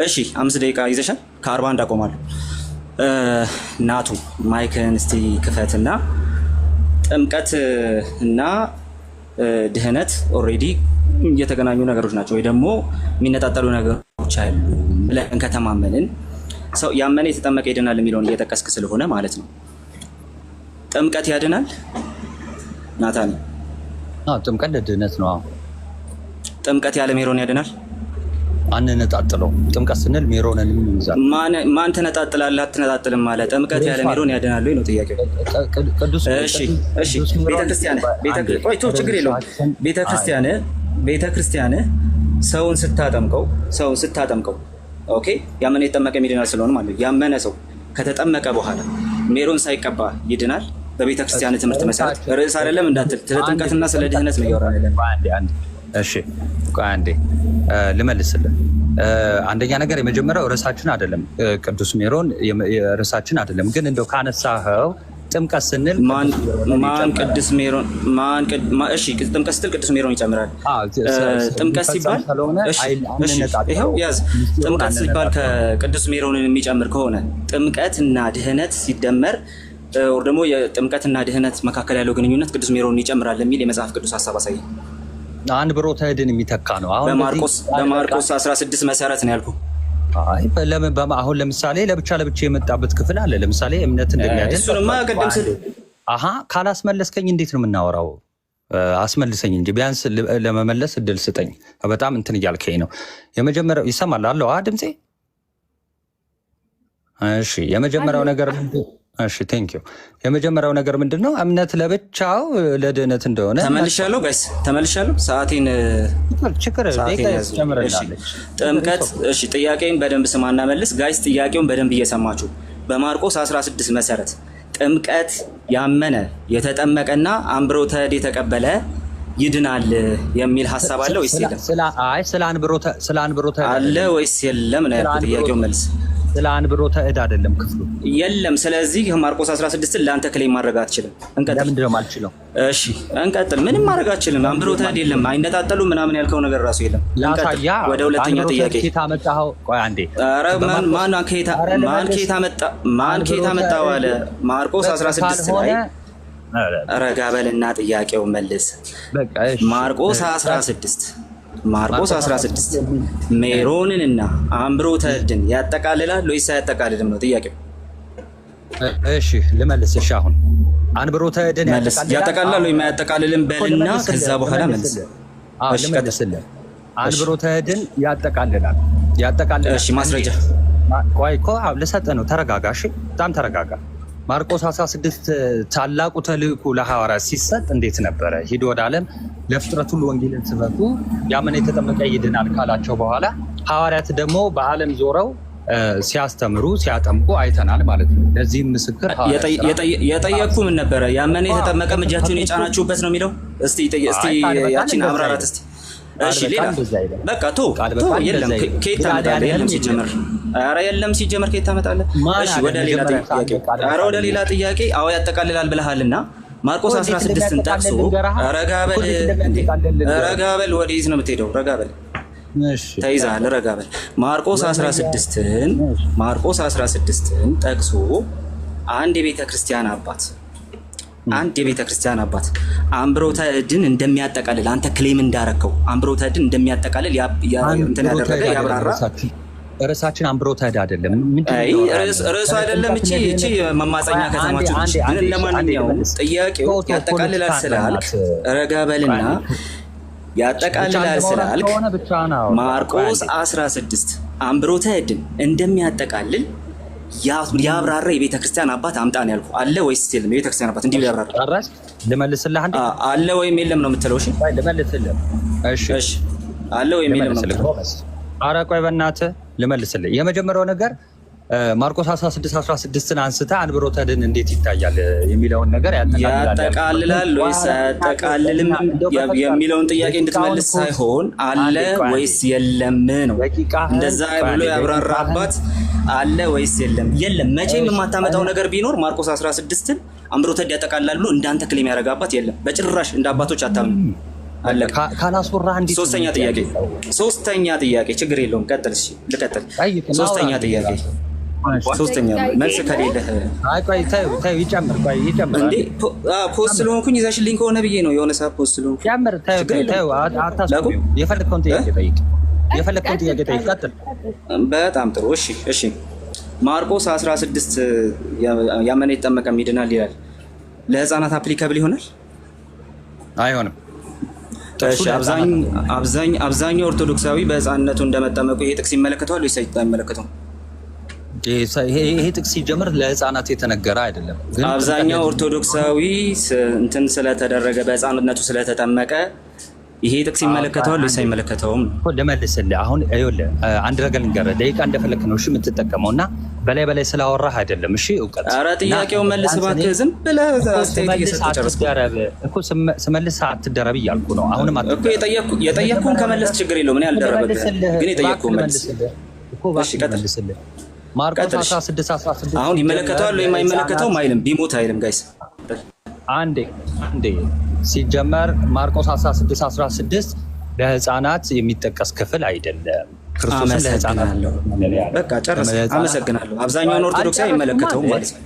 Speaker 3: እሺ 5 ደቂቃ ይዘሻል። ከ41 አቆማለሁ። ናቱ ማይክን እስቲ ክፈትና ጥምቀት እና ድህነት ኦልሬዲ የተገናኙ ነገሮች ናቸው ወይ ደግሞ የሚነጣጠሉ ነገሮች አሉ ብለን ከተማመንን ሰው ያመነ የተጠመቀ ይድናል የሚለውን እየጠቀስክ ስለሆነ ማለት ነው። ጥምቀት ያድናል ናታን?
Speaker 1: ጥምቀት ለድህነት ነው።
Speaker 3: ጥምቀት ያለ ሜሮን ያድናል?
Speaker 1: አንነጣጥለው። ጥምቀት ስንል ሜሮንን ይይዛል።
Speaker 3: ማን ትነጣጥላለህ? አትነጣጥልም ማለት ጥምቀት ያለ ሜሮን ያድናል ወይ ነው ጥያቄው። እሺ ችግር የለውም። ቤተክርስቲያን ሰውን ስታጠምቀው ኦኬ፣ ያመነ የተጠመቀ ይድናል ስለሆነ ማለት ያመነ ሰው ከተጠመቀ በኋላ ሜሮን ሳይቀባ ይድናል በቤተክርስቲያን ትምህርት መሰረት። ርዕስ አይደለም እንዳትል፣ ስለ ጥምቀትና ስለ ድህነት ነው እያወራን።
Speaker 1: እሺ ቆይ አንዴ ልመልስልህ። አንደኛ ነገር የመጀመሪያው ርዕሳችን አይደለም፣ ቅዱስ ሜሮን ርዕሳችን አይደለም። ግን እንደው ካነሳኸው ጥምቀት ስንል
Speaker 3: ማን ቅዱስ ሜሮን እሺ፣ ጥምቀት ስትል ቅዱስ ሜሮን ይጨምራል። ጥምቀት ሲባል ይኸው ያዝ። ጥምቀት ሲባል ከቅዱስ ሜሮንን የሚጨምር ከሆነ ጥምቀትና ድህነት ሲደመር ወር ደግሞ የጥምቀትና ድህነት መካከል ያለው ግንኙነት ቅዱስ ሜሮንን ይጨምራል የሚል የመጽሐፍ ቅዱስ ሀሳብ አሳየ።
Speaker 1: አንብሮተ እድን የሚተካ ነው።
Speaker 3: በማርቆስ 16 መሰረት ነው ያልኩህ።
Speaker 1: አሁን ለምሳሌ ለብቻ የመጣበት ክፍል አለ። ለምሳሌ እምነት እንደሚያድን
Speaker 3: እሱንማ ቀደም ስል
Speaker 1: ካላስመለስከኝ እንዴት ነው የምናወራው? አስመልሰኝ እንጂ ቢያንስ ለመመለስ እድል ስጠኝ። በጣም እንትን እያልከኝ ነው። የመጀመሪያው ይሰማል አለው ድምፄ? እሺ የመጀመሪያው ነገር እሺ ቴንክ ዩ። የመጀመሪያው ነገር ምንድን ነው? እምነት ለብቻው ለድህነት እንደሆነ
Speaker 3: ተመልሻለሁ። ጋይስ ተመልሻለሁ። ሰዓቴን ጥምቀት። እሺ ጥያቄን በደንብ ስማና መልስ። ጋይስ ጥያቄውን በደንብ እየሰማችሁ። በማርቆስ 16 መሰረት ጥምቀት ያመነ የተጠመቀና አምብሮተ እድ የተቀበለ ይድናል የሚል ሀሳብ አለ ወይስ የለም?
Speaker 1: ስለ አንብሮተ
Speaker 3: አለ ወይስ የለም ነው ያልኩት። ጥያቄውን መልስ።
Speaker 1: ስለ አንብሮተ እድ አይደለም ክፍሉ
Speaker 3: የለም። ስለዚህ ማርቆስ 16 ለአንተ ክሌም ማድረግ አትችልም። እንቀጥል።
Speaker 1: ለምንድን ነው የማልችለው?
Speaker 3: እሺ እንቀጥል። ምንም ማድረግ አትችልም። አንብሮተ እድ የለም፣ አይነጣጠሉ ምናምን ያልከው ነገር ራሱ የለም።
Speaker 1: ላሳያ።
Speaker 3: ወደ ሁለተኛ ጥያቄ።
Speaker 1: ቆይ አንዴ።
Speaker 3: ኧረ ማን ከየት አመጣው አለ ማርቆስ 16 ላይ። ረጋ በልና ጥያቄው መልስ። ማርቆስ 16 ሜሮንንና አምብሮተ እድን ያጠቃልላል ወይስ አያጠቃልልም ነው ጥያቄው።
Speaker 1: እሺ ልመልስ። እሺ አሁን አንብሮተ እድን
Speaker 3: ያጠቃልላል ወይም አያጠቃልልም በልና ከዛ በኋላ መልስ።
Speaker 1: እሺ ልመልስልህ። አንብሮተ እድን ያጠቃልላል። እሺ
Speaker 3: ማስረጃ።
Speaker 1: ቆይ እኮ ልሰጥህ ነው። ተረጋጋ። እሺ በጣም ተረጋጋ። ማርቆስ 16 ታላቁ ተልእኮ ለሐዋርያት ሲሰጥ እንዴት ነበረ? ሂዱ ወደ ዓለም ለፍጥረት ሁሉ ወንጌልን ስበኩ ያመነ የተጠመቀ ይድናል ካላቸው በኋላ ሐዋርያት ደግሞ በዓለም ዞረው ሲያስተምሩ ሲያጠምቁ አይተናል ማለት ነው። ለዚህም ምስክር
Speaker 3: የጠየቅኩ ምን ነበረ? ያመነ የተጠመቀ እጃችሁን የጫናችሁበት ነው የሚለው። እስቲ ያቺን አብራራት እስቲ። እሺ ሌላ በቃ የለም። ከየት ታመጣለህ? የለም ሲጀመር። ኧረ የለም ሲጀመር ከየት ታመጣለህ? እሺ ወደ ሌላ ጥያቄ። ኧረ ወደ ሌላ ጥያቄ። አዎ ያጠቃልላል ብለሃልና ማርቆስ 16ን ጠቅሶ ረጋ በል። ወዴት ነው የምትሄደው? ረጋ በል። ተይዘሃል። ረጋ በል። ማርቆስ 16ን ጠቅሶ አንድ የቤተ ክርስቲያን አባት አምብሮተ እድን እንደሚያጠቃልል አንተ ክሌም እንዳረከው አምብሮተ እድን እንደሚያጠቃልል እንትን ያደረገ ያብራራ።
Speaker 1: ርዕሳችን አምብሮተ እድ አይደለም።
Speaker 3: ርዕሱ አይደለም። እቺ መማፀኛ ከተማችሁ ነች። ግን ለማንኛውም ጥያቄው ያጠቃልላል ስላልክ ረጋ በልና ያጠቃልላል ስላልክ ማርቆስ 16 አምብሮተ እድን እንደሚያጠቃልል ያብራራ የቤተ ክርስቲያን አባት አምጣን ያልኩ አለ ወይስ የለም? የቤተ ክርስቲያን አባት እንዲህ ያብራራ።
Speaker 1: ልመልስልህ አንዴ።
Speaker 3: አለ ወይም የለም ነው የምትለው? እሺ
Speaker 1: ልመልስልህ። እሺ
Speaker 3: አለው የሚለው ነው።
Speaker 1: ኧረ ቆይ በእናትህ ልመልስልህ። የመጀመሪያው ነገር ማርቆስ 16:16ን አንስተህ አንብሮተ እድን እንዴት ይታያል የሚለውን ነገር
Speaker 3: ያጠቃልላል ወይስ አያጠቃልልም የሚለውን ጥያቄ እንድትመልስ ሳይሆን አለ ወይስ የለም ነው። እንደዛ ብሎ ያብራራባት አለ ወይስ የለም። የለም መቼም የማታመጣው ነገር ቢኖር ማርቆስ 16ን አንብሮተ እድ ያጠቃልላል ብሎ እንዳንተ ክሌም ያደረጋባት የለም በጭራሽ። እንደ አባቶች አታምኑ።
Speaker 1: ካላስወራ እንዴት?
Speaker 3: ሶስተኛ ጥያቄ ችግር የለውም ቀጥል። እሺ ልቀጥል። ሶስተኛ መልስ ከሌለህ
Speaker 1: ይጨምር እንዴ?
Speaker 3: ፖስት ስለሆንኩኝ ይዘሽልኝ ከሆነ ብዬ ነው። የሆነ ሰዓት ፖስት ስለሆንኩኝ
Speaker 1: ጨምር። የፈለግከውን ጥያቄ ጠይቅ። ቀጥል።
Speaker 3: በጣም ጥሩ። እሺ ማርቆስ 16 ያመነ ይጠመቀም ይድናል ይላል። ለህፃናት አፕሊካብል ይሆናል?
Speaker 1: አይሆንም።
Speaker 3: አብዛኛው ኦርቶዶክሳዊ በህፃንነቱ እንደመጠመቁ ይሄ ጥቅስ ይመለከተዋል ወይስ አይመለከተውም?
Speaker 1: ይሄ ጥቅስ ሲጀምር ለህፃናት የተነገረ አይደለም።
Speaker 3: አብዛኛው ኦርቶዶክሳዊ እንትን ስለተደረገ በህፃንነቱ ስለተጠመቀ ይሄ ጥቅስ ይመለከተዋል ወይስ አይመለከተውም?
Speaker 1: ልመልስልህ። አሁን ይኸውልህ አንድ ነገር ልንገርህ። ደቂቃ እንደፈለክ ነው እሺ የምትጠቀመው እና በላይ ስላወራህ አይደለም። እሺ እውቀት።
Speaker 3: ኧረ ጥያቄውን መልስ እባክህ። ዝም ብለህ አስተያየት እየሰጠህ ጨርስ
Speaker 1: እኮ ስመልስ አትደረብ እያልኩ ነው። አሁንም
Speaker 3: እኮ የጠየቅኩህን ከመለስ ችግር የለውም። እኔ አልደረበብህም፣ ግን የጠየቅኩህን መልስ። እሺ ቀጥል።
Speaker 1: ማርቆስ 16:16
Speaker 3: አሁን ይመለከተዋል ወይ የማይመለከተውም አይልም። ቢሞት አይልም። ጋይስ
Speaker 1: አንዴ ሲጀመር ማርቆስ 16:16 ለህፃናት የሚጠቀስ ክፍል አይደለም። ክርስቶስን ለህፃናት
Speaker 3: በቃ ጨርስ። አመሰግናለሁ። አብዛኛውን ኦርቶዶክስ አይመለከተውም ማለት ነው።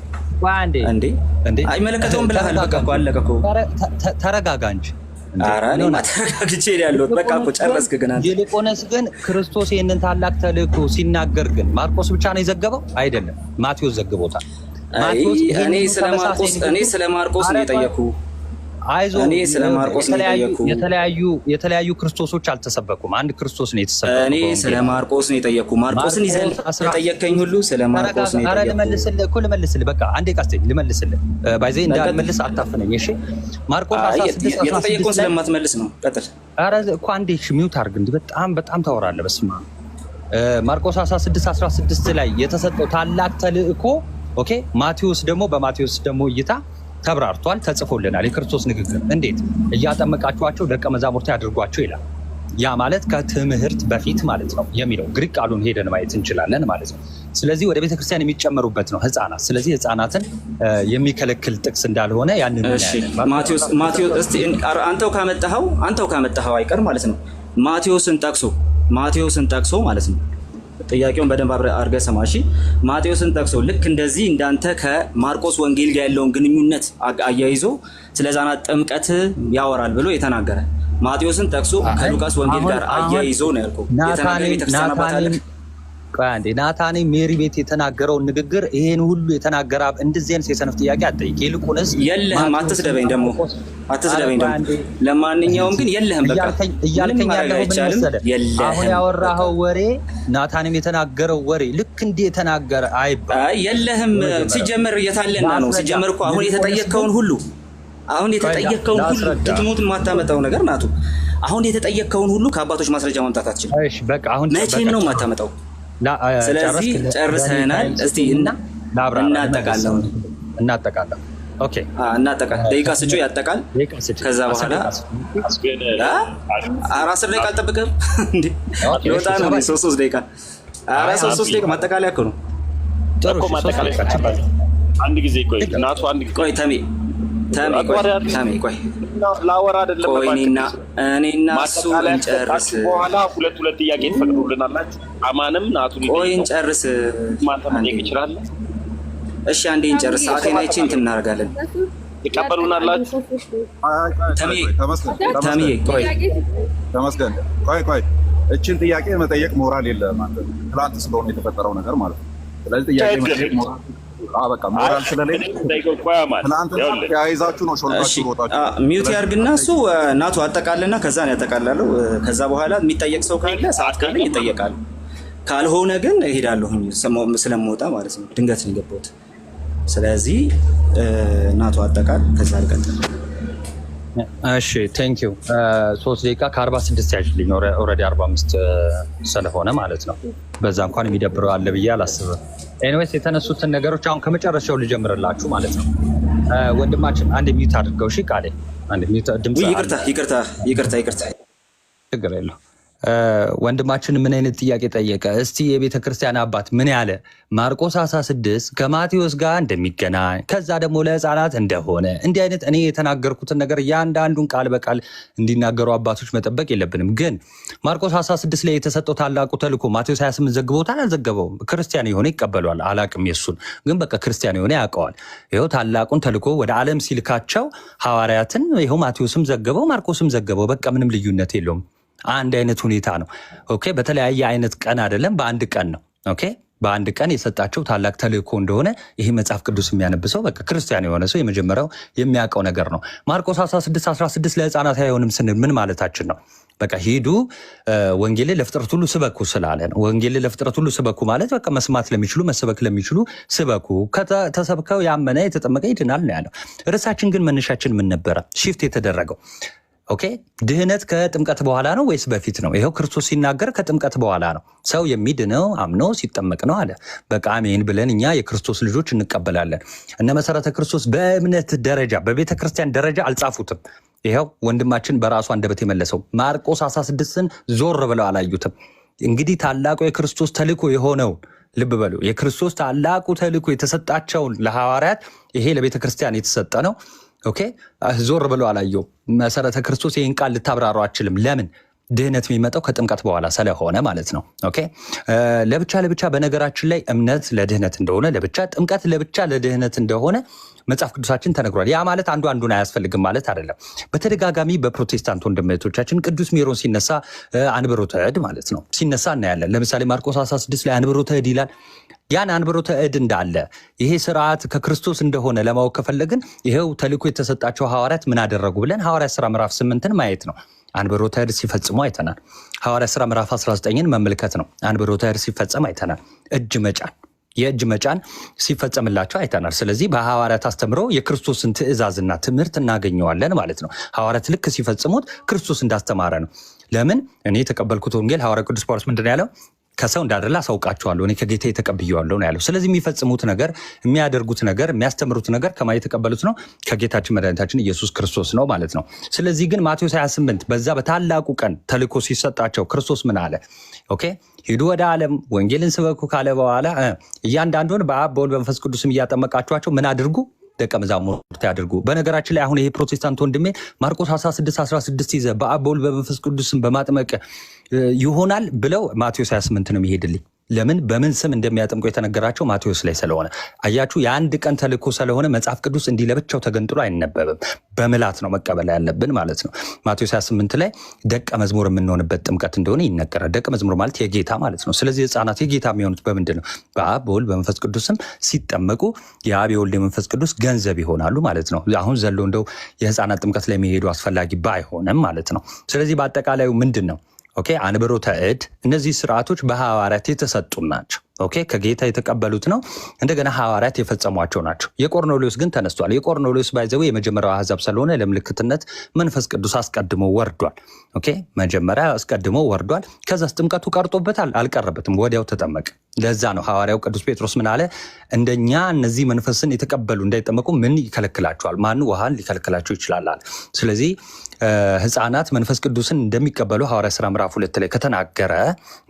Speaker 3: እንዴ አይመለከተውም ብለሃል። በቃ እኮ አለቀ እኮ።
Speaker 1: ተረጋጋ እንጂ።
Speaker 3: ኧረ እኔማ ተረጋግቼ ያለሁት በቃ እኮ ጨረስክ። ግን አንተ
Speaker 1: ይልቁንስ ግን ክርስቶስ ይህንን ታላቅ ተልእኮ ሲናገር ግን ማርቆስ ብቻ ነው የዘገበው አይደለም፣ ማቴዎስ ዘግቦታል።
Speaker 3: እኔ ስለ ማርቆስ ነው የጠየኩህ።
Speaker 1: አይዞህ፣
Speaker 3: እኔ ስለ ማርቆስ ነው የጠየኩህ።
Speaker 1: የተለያዩ ክርስቶሶች አልተሰበኩም። አንድ ክርስቶስ ነው የተሰበከው።
Speaker 3: እኔ ስለ ማርቆስ ነው የጠየኩህ። ማርቆስን ይዘን የጠየቀኝ ሁሉ ስለ ማርቆስ ነው የጠየኩህ።
Speaker 1: ልመልስልህ በቃ አንዴ ቃስቴ ልመልስልህ። ባይዘይ እንዳልመልስ አታፍነኝ እሺ። ማርቆስ 16
Speaker 3: የተጠየቀውን ስለማትመልስ ነው። ቀጥል።
Speaker 1: ኧረ እኮ አንዴ ሚውት አድርግ። እንዲህ በጣም ታወራለህ። በስመ አብ። ማርቆስ 16:16 ላይ የተሰጠው ታላቅ ተልእኮ ኦኬ። ማቴዎስ ደግሞ በማቴዎስ ደግሞ እይታ ተብራርቷል፣ ተጽፎልናል። የክርስቶስ ንግግር እንዴት እያጠመቃችኋቸው ደቀ መዛሙርት ያድርጓቸው ይላል። ያ ማለት ከትምህርት በፊት ማለት ነው የሚለው ግሪክ ቃሉን ሄደን ማየት እንችላለን ማለት ነው። ስለዚህ ወደ ቤተክርስቲያን የሚጨመሩበት ነው ህፃናት። ስለዚህ ህፃናትን የሚከለክል ጥቅስ እንዳልሆነ ያንን
Speaker 3: ማቴዎስ እስቲ አንተው ካመጣኸው አይቀር ማለት ነው ማቴዎስን ጠቅሶ ማለት ነው። ጥያቄውን በደንብ አድርገህ ስማ እሺ። ማቴዎስን ጠቅሶ ልክ እንደዚህ እንዳንተ ከማርቆስ ወንጌል ጋር ያለውን ግንኙነት አያይዞ ስለ ህፃናት ጥምቀት ያወራል ብሎ የተናገረ ማቴዎስን ጠቅሶ ከሉቃስ ወንጌል ጋር አያይዞ ነው ያልኩህ። የተናገረ ቤተክርስቲያን አባት አለ።
Speaker 1: ናታኔ ሜሪ ቤት የተናገረውን ንግግር ይሄን ሁሉ የተናገረ እንደዚህ አይነት የሰነፍ ጥያቄ አትጠይቅ። ይልቁንስ
Speaker 3: የለህም። አትስደበኝ ደግሞ ለማንኛውም ግን የለህም። በቃ
Speaker 1: እያልከኝ ያለው ምን መሰለህ? አሁን ያወራኸው ወሬ ናታንም የተናገረው ወሬ ልክ እንዲህ የተናገረ አይባል።
Speaker 3: የለህም። ሲጀመር የታለና ነው ሲጀመር እኮ አሁን የተጠየቅከውን ሁሉ ድግሙት የማታመጣው ነገር ናቱ። አሁን የተጠየቅከውን ሁሉ ከአባቶች ማስረጃ ማምጣት አትችልም።
Speaker 1: እሺ በቃ አሁን
Speaker 3: መቼም ነው የማታመጣው። ስለዚህ ጨርሰናል። እስቲ እናጠቃለን።
Speaker 1: ኦኬ
Speaker 3: እናጠቃል። ደቂቃ ስጩ ያጠቃል። ከዛ በኋላ 10 ደቂቃ አልጠብቅም እንዴ? ይወጣ ነው 3 ደቂቃ። 3 ደቂቃ ማጠቃለያ እኮ ነው።
Speaker 2: ጥሩ ማጠቃለያ። አንድ ጊዜ ቆይ እናቱ አንድ ጊዜ
Speaker 3: ቆይ ተሜ ቆይ
Speaker 2: ላወራ አይደለም።
Speaker 3: እኔና እሱ እንጨርስ።
Speaker 2: በኋላ ሁለት ጥያቄ ትፈቅዱልናላችሁ? አማንም ናቱን
Speaker 3: ቆይ እንጨርስ።
Speaker 2: ማንተ መጠየቅ ይችላል።
Speaker 3: እሺ አንዴ እንጨርስ። ሰዓቴን አይቼ እንትን እናደርጋለን።
Speaker 2: ይቀበሉናላችሁ?
Speaker 3: ተሜ ቆይ
Speaker 4: ተመስገን ቆይ እችን ጥያቄ መጠየቅ ሞራል የለም አንተ ትላንት ስለሆነ የተፈጠረው ነገር ማለት ነው። ስለዚህ ጥያቄ መጠየቅ ሞራል በቃ ሞራል ስለሌለ ትናንት ያይዛችሁ ነው ሾልካችሁ ወጣችሁ።
Speaker 3: ሚውት ያርግና እሱ ናቱ አጠቃልና ከዛ ነው ያጠቃላለው። ከዛ በኋላ የሚጠየቅ ሰው ካለ ሰዓት ካለ ይጠየቃል። ካልሆነ ግን እሄዳለሁኝ ስለምወጣ ማለት ነው። ድንገት ነው የገባሁት። ስለዚህ ናቱ አጠቃል ከዛ ልቀጥል።
Speaker 1: እሺ ቴንክ ዩ 3 ደቂቃ ከ46 ያዥልኝ ኦልሬዲ 45 ስለሆነ ማለት ነው። በዛ እንኳን የሚደብረው አለ ብዬ አላስብም። ኤኒዌይስ የተነሱትን ነገሮች አሁን ከመጨረሻው ልጀምርላችሁ ማለት ነው። ወንድማችን አንድ ሚዩት አድርገው። እሺ ቃሌ አንድ ሚዩት ድምጽ
Speaker 3: ይቅርታ
Speaker 1: ችግር የለው። ወንድማችን ምን አይነት ጥያቄ ጠየቀ? እስቲ የቤተ ክርስቲያን አባት ምን ያለ ማርቆስ 16 ከማቴዎስ ጋር እንደሚገናኝ ከዛ ደግሞ ለህፃናት እንደሆነ እንዲህ አይነት እኔ የተናገርኩትን ነገር እያንዳንዱን ቃል በቃል እንዲናገሩ አባቶች መጠበቅ የለብንም። ግን ማርቆስ 16 ላይ የተሰጠው ታላቁ ተልእኮ ማቴዎስ 28 ዘግቦታል አልዘገበውም? ክርስቲያን የሆነ ይቀበሏል። አላቅም የሱን ግን በቃ ክርስቲያን የሆነ ያውቀዋል። ይኸው ታላቁን ተልእኮ ወደ ዓለም ሲልካቸው ሐዋርያትን ይኸው ማቴዎስም ዘገበው ማርቆስም ዘገበው። በቃ ምንም ልዩነት የለውም። አንድ አይነት ሁኔታ ነው። ኦኬ በተለያየ አይነት ቀን አይደለም፣ በአንድ ቀን ነው። ኦኬ በአንድ ቀን የሰጣቸው ታላቅ ተልእኮ እንደሆነ ይህ መጽሐፍ ቅዱስ የሚያነብሰው በቃ ክርስቲያን የሆነ ሰው የመጀመሪያው የሚያውቀው ነገር ነው። ማርቆስ 16 ለህፃናት አይሆንም ስንል ምን ማለታችን ነው? በቃ ሂዱ ወንጌልን ለፍጥረት ሁሉ ስበኩ ስላለ ነው። ወንጌልን ለፍጥረት ሁሉ ስበኩ ማለት በቃ መስማት ለሚችሉ መሰበክ ለሚችሉ ስበኩ፣ ተሰብከው ያመነ የተጠመቀ ይድናል ነው ያለው። ርዕሳችን ግን መነሻችን ምን ነበረ? ሺፍት የተደረገው ኦኬ ድህነት ከጥምቀት በኋላ ነው ወይስ በፊት ነው? ይኸው ክርስቶስ ሲናገር ከጥምቀት በኋላ ነው። ሰው የሚድነው አምኖ ሲጠመቅ ነው አለ። በቃ አሜን ብለን እኛ የክርስቶስ ልጆች እንቀበላለን። እነ መሰረተ ክርስቶስ በእምነት ደረጃ በቤተ ክርስቲያን ደረጃ አልጻፉትም። ይኸው ወንድማችን በራሱ አንደበት የመለሰው ማርቆስ 16ን ዞር ብለው አላዩትም። እንግዲህ ታላቁ የክርስቶስ ተልእኮ የሆነውን ልብ በሉ። የክርስቶስ ታላቁ ተልእኮ የተሰጣቸውን ለሐዋርያት ይሄ ለቤተ ክርስቲያን የተሰጠ ነው። ኦኬ ዞር ብሎ አላየው። መሰረተ ክርስቶስ ይህን ቃል ልታብራሩ አችልም። ለምን? ድህነት የሚመጣው ከጥምቀት በኋላ ስለሆነ ማለት ነው። ኦኬ ለብቻ በነገራችን ላይ እምነት ለድህነት እንደሆነ ለብቻ፣ ጥምቀት ለብቻ ለድህነት እንደሆነ መጽሐፍ ቅዱሳችን ተነግሯል። ያ ማለት አንዱን አያስፈልግም ማለት አይደለም። በተደጋጋሚ በፕሮቴስታንት ወንድሞቻችን ቅዱስ ሜሮን ሲነሳ አንብሮተ እድ ማለት ነው ሲነሳ እናያለን። ለምሳሌ ማርቆስ 16 ላይ አንብሮተ እድ ይላል። ያን አንብሮተ እድ እንዳለ ይሄ ስርዓት ከክርስቶስ እንደሆነ ለማወቅ ከፈለግን ይሄው ተልእኮ የተሰጣቸው ሐዋርያት ምን አደረጉ ብለን ሐዋርያት ሥራ ምዕራፍ 8ን ማየት ነው። አንብሮተ እድ ሲፈጽሙ አይተናል። ሐዋርያት ሥራ ምዕራፍ 19ን መመልከት ነው። አንብሮተ እድ ሲፈጸም አይተናል። የእጅ መጫን ሲፈጸምላቸው አይተናል። ስለዚህ በሐዋርያት አስተምሮ የክርስቶስን ትእዛዝና ትምህርት እናገኘዋለን ማለት ነው። ሐዋርያት ልክ ሲፈጽሙት ክርስቶስ እንዳስተማረ ነው። ለምን? እኔ የተቀበልኩት ወንጌል ሐዋርያ ቅዱስ ጳውሎስ ምንድን ነው ያለው? ከሰው እንዳደላ አሳውቃቸዋለሁ፣ እኔ ከጌታ የተቀብየዋለሁ ነው ያለው። ስለዚህ የሚፈጽሙት ነገር፣ የሚያደርጉት ነገር፣ የሚያስተምሩት ነገር ከማን የተቀበሉት ነው? ከጌታችን መድኃኒታችን ኢየሱስ ክርስቶስ ነው ማለት ነው። ስለዚህ ግን ማቴዎስ 28 በዛ በታላቁ ቀን ተልእኮ ሲሰጣቸው ክርስቶስ ምን አለ? ኦኬ ሂዱ ወደ ዓለም ወንጌልን ስበኩ ካለ በኋላ እያንዳንዱን በአብ በወልድ በመንፈስ ቅዱስም እያጠመቃችኋቸው ምን አድርጉ? ደቀ መዛሙርት ያድርጉ። በነገራችን ላይ አሁን ይሄ ፕሮቴስታንት ወንድሜ ማርቆስ 16 ይዘህ በአብ በወልድ በመንፈስ ቅዱስም በማጥመቅ ይሆናል ብለው ማቴዎስ 28 ነው የሚሄድልኝ። ለምን? በምን ስም እንደሚያጠምቁ የተነገራቸው ማቴዎስ ላይ ስለሆነ። አያችሁ፣ የአንድ ቀን ተልእኮ ስለሆነ መጽሐፍ ቅዱስ እንዲህ ለብቻው ተገንጥሎ አይነበብም። በምላት ነው መቀበል ያለብን ማለት ነው። ማቴዎስ 28 ላይ ደቀ መዝሙር የምንሆንበት ጥምቀት እንደሆነ ይነገራል። ደቀ መዝሙር ማለት የጌታ ማለት ነው። ስለዚህ ሕፃናት የጌታ የሚሆኑት በምንድን ነው? በአብ በወልድ በመንፈስ ቅዱስም ሲጠመቁ የአብ የወልድ የመንፈስ ቅዱስ ገንዘብ ይሆናሉ ማለት ነው። አሁን ዘሎ እንደው የሕፃናት ጥምቀት ላይ የሚሄዱ አስፈላጊ ባይሆንም ማለት ነው። ስለዚህ በአጠቃላዩ ምንድን ነው? ኦኬ አንብሮተ እድ እነዚህ ስርዓቶች በሐዋርያት የተሰጡ ናቸው። ኦኬ ከጌታ የተቀበሉት ነው። እንደገና ሐዋርያት የፈጸሟቸው ናቸው። የቆርኔሌዎስ ግን ተነስቷል። የቆርኔሌዎስ ባይዘው የመጀመሪያው አሕዛብ ስለሆነ ለምልክትነት መንፈስ ቅዱስ አስቀድሞ ወርዷል። ኦኬ መጀመሪያ አስቀድሞ ወርዷል። ከዛስ ጥምቀቱ ቀርጦበታል? አልቀረበትም። ወዲያው ተጠመቀ። ለዛ ነው ሐዋርያው ቅዱስ ጴጥሮስ ምን አለ? እንደኛ እነዚህ መንፈስን የተቀበሉ እንዳይጠመቁ ምን ይከለክላቸዋል? ማን ውሃን ሊከለክላቸው ይችላል? ስለዚህ ሕፃናት መንፈስ ቅዱስን እንደሚቀበሉ ሐዋርያ ሥራ ምዕራፍ 2 ላይ ከተናገረ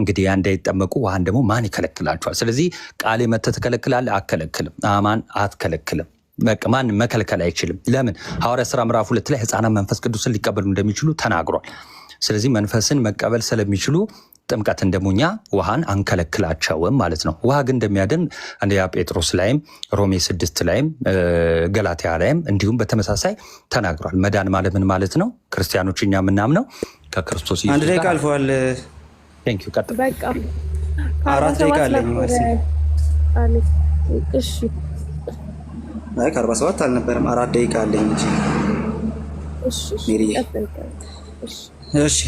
Speaker 1: እንግዲህ ያ እንዳይጠመቁ ውሃን ደግሞ ማን ይከለክላቸዋል? ስለዚህ ቃል መተህ ትከለክላለህ? አትከለክልም። አማን አትከለክልም። በቃ ማን መከልከል አይችልም። ለምን? ሐዋርያ ሥራ ምዕራፍ 2 ላይ ሕፃናት መንፈስ ቅዱስን ሊቀበሉ እንደሚችሉ ተናግሯል። ስለዚህ መንፈስን መቀበል ስለሚችሉ ጥምቀትን ደግሞ እኛ ውሃን አንከለክላቸውም ማለት ነው። ውሃ ግን እንደሚያድን አንደኛ ጴጥሮስ ላይም ሮሜ 6 ላይም ገላትያ ላይም እንዲሁም በተመሳሳይ ተናግሯል። መዳን ማለት ምን ማለት ነው? ክርስቲያኖች እኛ የምናምነው ከክርስቶስ
Speaker 3: አንድ ደቂቃ አልፈዋል።
Speaker 1: ቴንክ ዩ ቀጥል።
Speaker 5: በቃ
Speaker 3: 4 ደቂቃ አለኝ ማለት ነው።
Speaker 5: እሺ
Speaker 3: አይ 47 አልነበረም 4 ደቂቃ አለኝ እንጂ። እሺ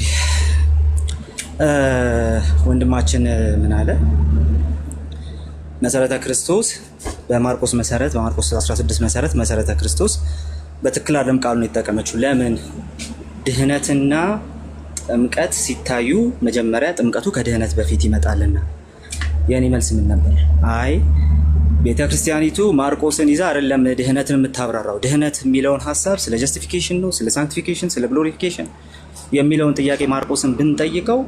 Speaker 3: ወንድማችን ምን አለ? መሰረተ ክርስቶስ በማርቆስ 16 መሰረት መሰረተ ክርስቶስ በትክክል አይደለም ቃሉን የተጠቀመችው። ለምን ድህነትና ጥምቀት ሲታዩ መጀመሪያ ጥምቀቱ ከድህነት በፊት ይመጣልና። የኔ መልስ ምን ነበር? አይ ቤተ ክርስቲያኒቱ ማርቆስን ይዛ አይደለም ድህነትን የምታብራራው። ድህነት የሚለውን ሀሳብ ስለ ጀስቲፊኬሽን ነው፣ ስለ ሳንክቲፊኬሽን፣ ስለ ግሎሪፊኬሽን የሚለውን ጥያቄ ማርቆስን ብንጠይቀው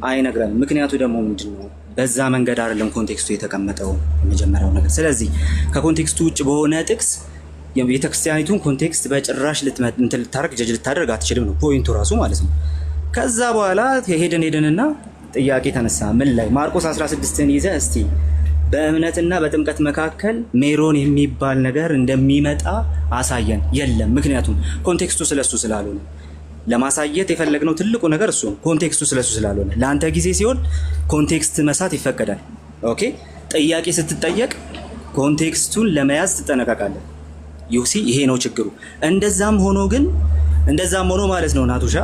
Speaker 3: አይነግረንም። ምክንያቱ ደግሞ ምንድን ነው? በዛ መንገድ አይደለም ኮንቴክስቱ የተቀመጠው የመጀመሪያው ነገር። ስለዚህ ከኮንቴክስቱ ውጭ በሆነ ጥቅስ የቤተ ክርስቲያኒቱን ኮንቴክስት በጭራሽ ጀጅ ልታደርግ አትችልም ነው ፖይንቱ ራሱ ማለት ነው። ከዛ በኋላ ሄደንና ጥያቄ ተነሳ። ምን ላይ? ማርቆስ 16ን ይዘህ እስቲ በእምነትና በጥምቀት መካከል ሜሮን የሚባል ነገር እንደሚመጣ አሳየን። የለም፣ ምክንያቱም ኮንቴክስቱ ስለሱ ስላልሆነ። ለማሳየት የፈለግነው ትልቁ ነገር እሱ ነው፣ ኮንቴክስቱ ስለሱ ስላልሆነ። ለአንተ ጊዜ ሲሆን ኮንቴክስት መሳት ይፈቀዳል። ኦኬ፣ ጥያቄ ስትጠየቅ ኮንቴክስቱን ለመያዝ ትጠነቀቃለህ። ዩሲ ይሄ ነው ችግሩ። እንደዛም ሆኖ ማለት ነው ናቱሻ፣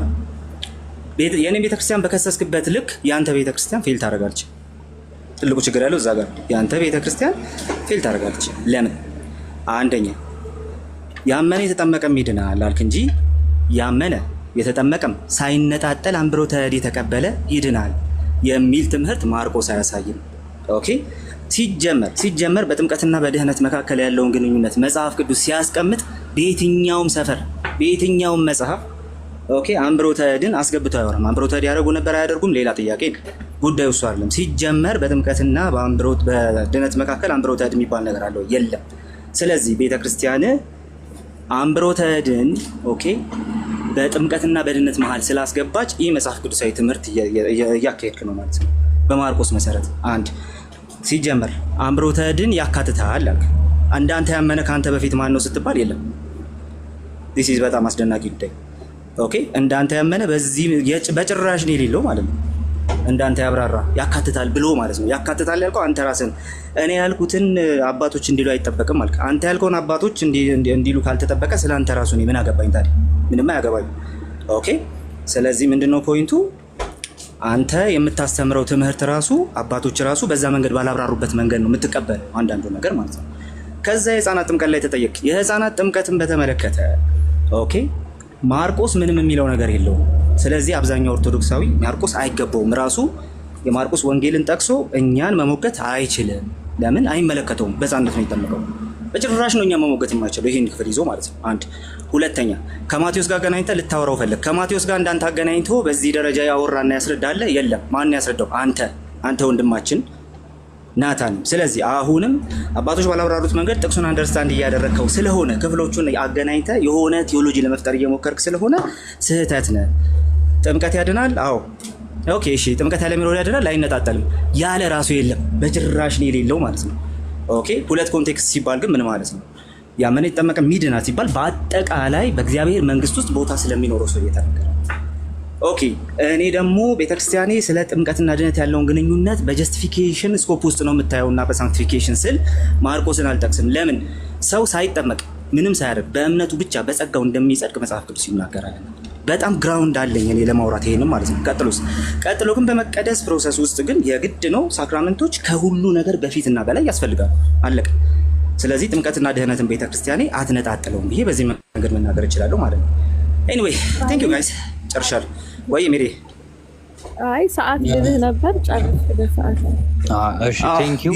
Speaker 3: የኔ ቤተክርስቲያን በከሰስክበት ልክ የአንተ ቤተክርስቲያን ፌል ታደርጋለች። ትልቁ ችግር ያለው እዛ ጋር፣ የአንተ ቤተክርስቲያን ፌል ታደርጋለች። ለምን? አንደኛ ያመነ የተጠመቀም ይድናል አልክ እንጂ ያመነ የተጠመቀም ሳይነጣጠል አንብሮተ እድ የተቀበለ ይድናል የሚል ትምህርት ማርቆስ አያሳይም። ኦኬ፣ ሲጀመር በጥምቀትና በድህነት መካከል ያለውን ግንኙነት መጽሐፍ ቅዱስ ሲያስቀምጥ በየትኛውም ሰፈር በየትኛውም መጽሐፍ ኦኬ አንብሮተ እድን አስገብቶ አያወራም። አንብሮተ እድ ያደርጉ ነበር አያደርጉም ሌላ ጥያቄ፣ ጉዳዩ እሱ አይደለም። ሲጀመር በጥምቀትና በድህነት መካከል አንብሮተ እድ የሚባል ነገር አለው? የለም። ስለዚህ ቤተክርስቲያን አንብሮተ እድን ኦኬ በጥምቀትና በድህነት መሀል ስላስገባች ይህ መጽሐፍ ቅዱሳዊ ትምህርት እያካሄድክ ነው ማለት ነው በማርቆስ መሰረት። አንድ ሲጀመር አንብሮተ እድን ያካትታል አልክ። እንዳንተ ያመነ ከአንተ በፊት ማን ነው ስትባል የለም። ዲስ ኢዝ በጣም አስደናቂ ጉዳይ። ኦኬ፣ እንዳንተ ያመነ በዚህ በጭራሽ ነው የሌለው ማለት ነው። እንዳንተ ያብራራ ያካትታል ብሎ ማለት ነው። ያካትታል ያልከው አንተ ራስን። እኔ ያልኩትን አባቶች እንዲሉ አይጠበቅም አልክ። አንተ ያልከውን አባቶች እንዲሉ ካልተጠበቀ ስለ አንተ ራሱ ምን አገባኝ ታዲያ? ምንም አያገባኝ። ኦኬ፣ ስለዚህ ምንድነው ፖይንቱ? አንተ የምታስተምረው ትምህርት ራሱ አባቶች ራሱ በዛ መንገድ ባላብራሩበት መንገድ ነው የምትቀበለው አንዳንዱ ነገር ማለት ነው። ከዛ የህፃናት ጥምቀት ላይ ተጠየቅ። የህፃናት ጥምቀትን በተመለከተ ኦኬ ማርቆስ ምንም የሚለው ነገር የለውም። ስለዚህ አብዛኛው ኦርቶዶክሳዊ ማርቆስ አይገባውም። ራሱ የማርቆስ ወንጌልን ጠቅሶ እኛን መሞገት አይችልም። ለምን? አይመለከተውም። በህፃንነት ነው የጠመቀው። በጭራሽ ነው እኛ መሞገት የማይችለው ይሄን ክፍል ይዞ ማለት ነው። አንድ ሁለተኛ ከማቴዎስ ጋር አገናኝተህ ልታወራው ፈለግ። ከማቴዎስ ጋር እንዳንተ አገናኝቶ በዚህ ደረጃ ያወራና ያስረዳለ? የለም። ማን ያስረዳው? አንተ ወንድማችን ናታን። ስለዚህ አሁንም አባቶች ባላብራሩት መንገድ ጥቅሱን አንደርስታንድ እያደረግከው ስለሆነ ክፍሎቹን አገናኝተህ የሆነ ቴዎሎጂ ለመፍጠር እየሞከርክ ስለሆነ ስህተት ነህ። ጥምቀት ያድናል? አዎ ኦኬ እሺ። ጥምቀት ያለ ሜሮን ያድናል? አይነጣጠልም። ያለ ራሱ የለም። በጭራሽ ነው የሌለው ማለት ነው። ኦኬ፣ ሁለት ኮንቴክስት ሲባል ግን ምን ማለት ነው? ያመነ የተጠመቀ ሚድናል ሲባል በአጠቃላይ በእግዚአብሔር መንግስት ውስጥ ቦታ ስለሚኖረው ሰው እየተናገረ። ኦኬ፣ እኔ ደግሞ ቤተክርስቲያኔ ስለ ጥምቀትና ድነት ያለውን ግንኙነት በጀስቲፊኬሽን ስኮፕ ውስጥ ነው የምታየውና በሳንክቲፊኬሽን ስል ማርቆስን አልጠቅስም። ለምን? ሰው ሳይጠመቅ ምንም ሳያደርግ በእምነቱ ብቻ በጸጋው እንደሚጸድቅ መጽሐፍ ቅዱስ ይናገራል። በጣም ግራውንድ አለኝ እኔ ለማውራት ይሄንን ማለት ነው። ቀጥሎ ግን በመቀደስ ፕሮሰስ ውስጥ ግን የግድ ነው ሳክራመንቶች ከሁሉ ነገር በፊትና በላይ ያስፈልጋሉ። አለቀ። ስለዚህ ጥምቀትና ድህነትን ቤተክርስቲያኔ አትነጣጥለውም ብዬ በዚህ መንገድ መናገር እችላለሁ ማለት ነው። ኤኒዌይ ቴንክ ዩ ጋይስ፣ ጨርሻለሁ ወይ ሜሪ?
Speaker 5: አይ ሰዓት ልልህ ነበር ጨርሽ። ሰዓት።
Speaker 1: እሺ ቴንክ ዩ